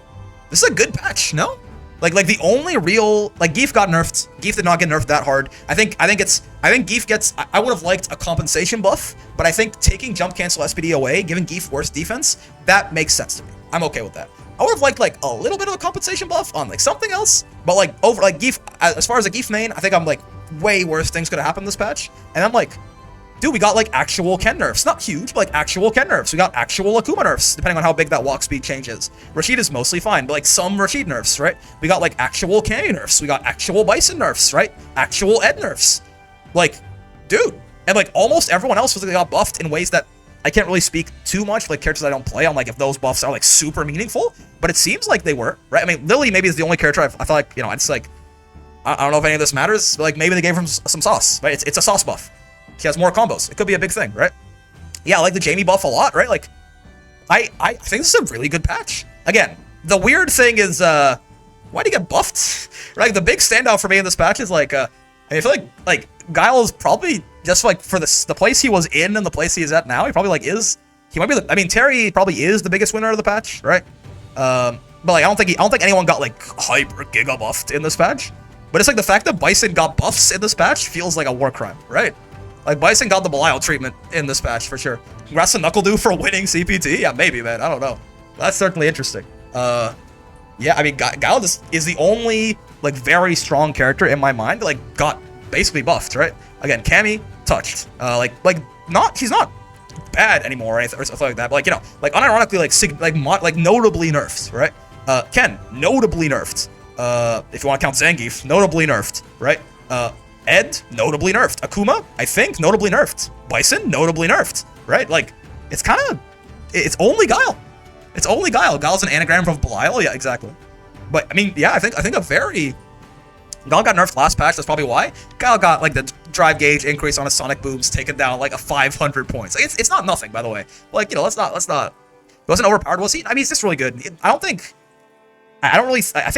This is a good patch, no? Like the only real, like, Geef got nerfed. Geef did not get nerfed that hard. I think Geef gets, I would have liked a compensation buff, but I think taking jump cancel SPD away, giving Geef worse defense, that makes sense to me. I'm okay with that. I would have liked, like, a little bit of a compensation buff on, like, something else, but, like, over, like, Geef, as far as a Geef main, I think I'm, like, way worse things could have happened this patch, and I'm like, dude, we got, like, actual Ken nerfs. Not huge, but, like, actual Ken nerfs. We got actual Akuma nerfs, depending on how big that walk speed change is. Rashid is mostly fine, but, like, some Rashid nerfs, right? We got, like, actual Kami nerfs. We got actual Bison nerfs, right? Actual Ed nerfs. Like, dude. And, like, almost everyone else got buffed in ways that I can't really speak too much, like, characters I don't play on, like, if those buffs are, like, super meaningful. But it seems like they were, right? I mean, Lily maybe is the only character I thought, like, you know, it's like, I don't know if any of this matters, but, like, maybe they gave him some sauce, right? It's a sauce buff. He has more combos. It could be a big thing, right? Yeah, I like the Jamie buff a lot, right? Like, I think this is a really good patch. Again, the weird thing is, why'd he get buffed? Right? The big standout for me in this patch is, like, I mean, I feel like Guile is probably just, like, for the place he was in and the place he is at now, he probably, like, he might be, I mean, Terry probably is the biggest winner of the patch, right? But, like, I don't think anyone got, like, hyper giga buffed in this patch. But it's like the fact that Bison got buffs in this patch feels like a war crime, right? Like, Bison got the Belial treatment in this patch, for sure. Congrats to Knuckle for winning CPT? Yeah, maybe, man. I don't know. That's certainly interesting. Yeah, I mean, Guile is the only, like, very strong character in my mind that, like, got basically buffed, right? Again, Cammy, touched. He's not bad anymore or anything, or something like that. But, like, you know, like, unironically, like, notably nerfed, right? Ken, notably nerfed. If you want to count Zangief, notably nerfed, right? Ed, notably nerfed. Akuma, I think, notably nerfed. Bison, notably nerfed, right? Like, it's kind of, it's only Guile. It's only Guile. Guile's an anagram of Belial, yeah, exactly. But, I mean, yeah, I think a very, Guile got nerfed last patch, that's probably why. Guile got, like, the drive gauge increase on his Sonic Booms taken down, like, a 500 points. Like, it's not nothing, by the way. Like, you know, let's not, he wasn't overpowered, was he? I mean, he's just really good. I think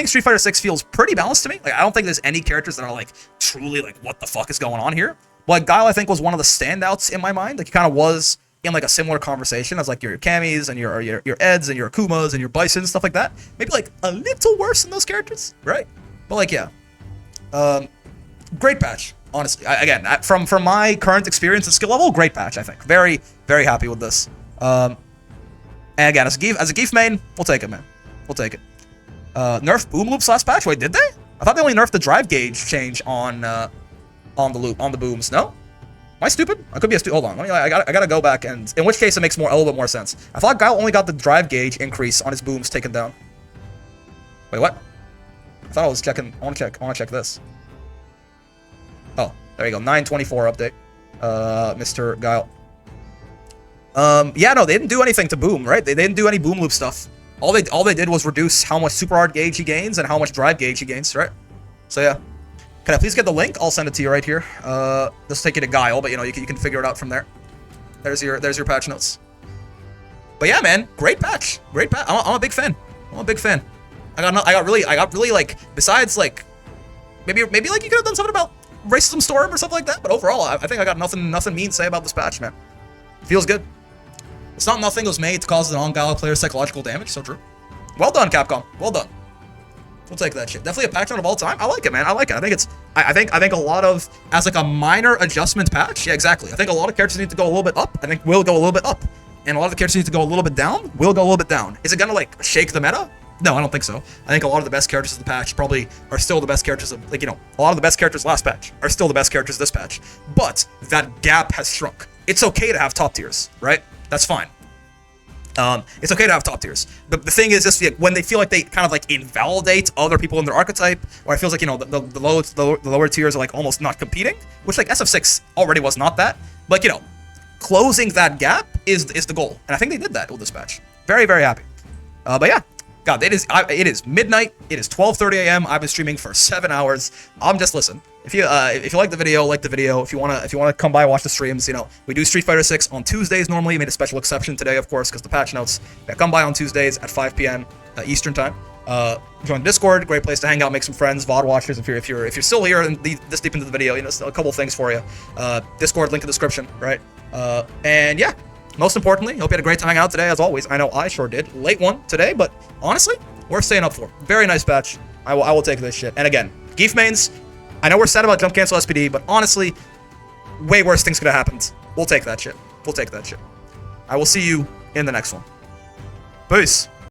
Street Fighter 6 feels pretty balanced to me. Like, I don't think there's any characters that are, like, truly, like, what the fuck is going on here. But, like, Guile, I think, was one of the standouts in my mind. Like, he kind of was in, like, a similar conversation as, like, your Kamis and your Eds and your Akumas and your Bison, stuff like that. Maybe, like, a little worse than those characters, right? But, like, yeah. Great patch, honestly. Again, from my current experience and skill level, great patch, I think. Very, very happy with this. And again, as a Geef main, we'll take it, man. We'll take it. Nerf boom loops last patch? Wait, did they? I thought they only nerfed the drive gauge change on the booms. No? Am I stupid? I could be a stupid. Hold on. I gotta go back, and in which case it makes a little bit more sense. I thought Guile only got the drive gauge increase on his booms taken down. Wait, what? I thought I was checking. I want to check this. Oh, there you go. 924 update. Mr. Guile. Yeah, no, they didn't do anything to boom, right? They didn't do any boom loop stuff. All they did was reduce how much super hard gauge he gains and how much drive gauge he gains, right? So yeah. Can I please get the link? I'll send it to you right here. This will take you to Guile, but you know, you can figure it out from there. There's your patch notes. But yeah, man, great patch. Great patch. I'm a big fan. I'm a big fan. I got really like, besides like maybe like you could have done something about Racism Storm or something like that, but overall I think I got nothing mean to say about this patch, man. Feels good. It's not nothing was made to cause the non-Guile player psychological damage, so true. Well done, Capcom. Well done. We'll take that shit. Definitely a patch note of all time. I like it, man. I like it. I think it's I think a lot of, as like a minor adjustment patch, yeah, exactly. I think a lot of characters need to go a little bit up. I think we'll go a little bit up. And a lot of the characters need to go a little bit down. We'll go a little bit down. Is it gonna like shake the meta? No, I don't think so. I think a lot of the best characters of the patch probably are still the best characters of, like, you know, a lot of the best characters last patch are still the best characters this patch. But that gap has shrunk. It's okay to have top tiers, right? That's fine. It's okay to have top tiers. The thing is just when they feel like they kind of like invalidate other people in their archetype, or it feels like, you know, the lower tiers are like almost not competing, which like SF6 already was not that. But, you know, closing that gap is the goal, and I think they did that with this patch. Very, very happy. But yeah, God, it is midnight. It is 12:30 a.m. I've been streaming for 7 hours. Listen. If you like the video, like the video. If you wanna come by, watch the streams. You know, we do Street Fighter 6 on Tuesdays normally. We made a special exception today, of course, because the patch notes. Yeah, come by on Tuesdays at 5 p.m. Eastern time. Join Discord, great place to hang out, make some friends, VOD watchers. If you're still here and this deep into the video, you know, a couple things for you. Discord link in the description, right? And yeah, most importantly, hope you had a great time hanging out today. As always, I know I sure did. Late one today, but honestly, worth staying up for. Very nice patch. I will take this shit. And again, Geef mains. I know we're sad about jump cancel SPD, but honestly, way worse things could have happened. We'll take that shit. We'll take that shit. I will see you in the next one. Peace.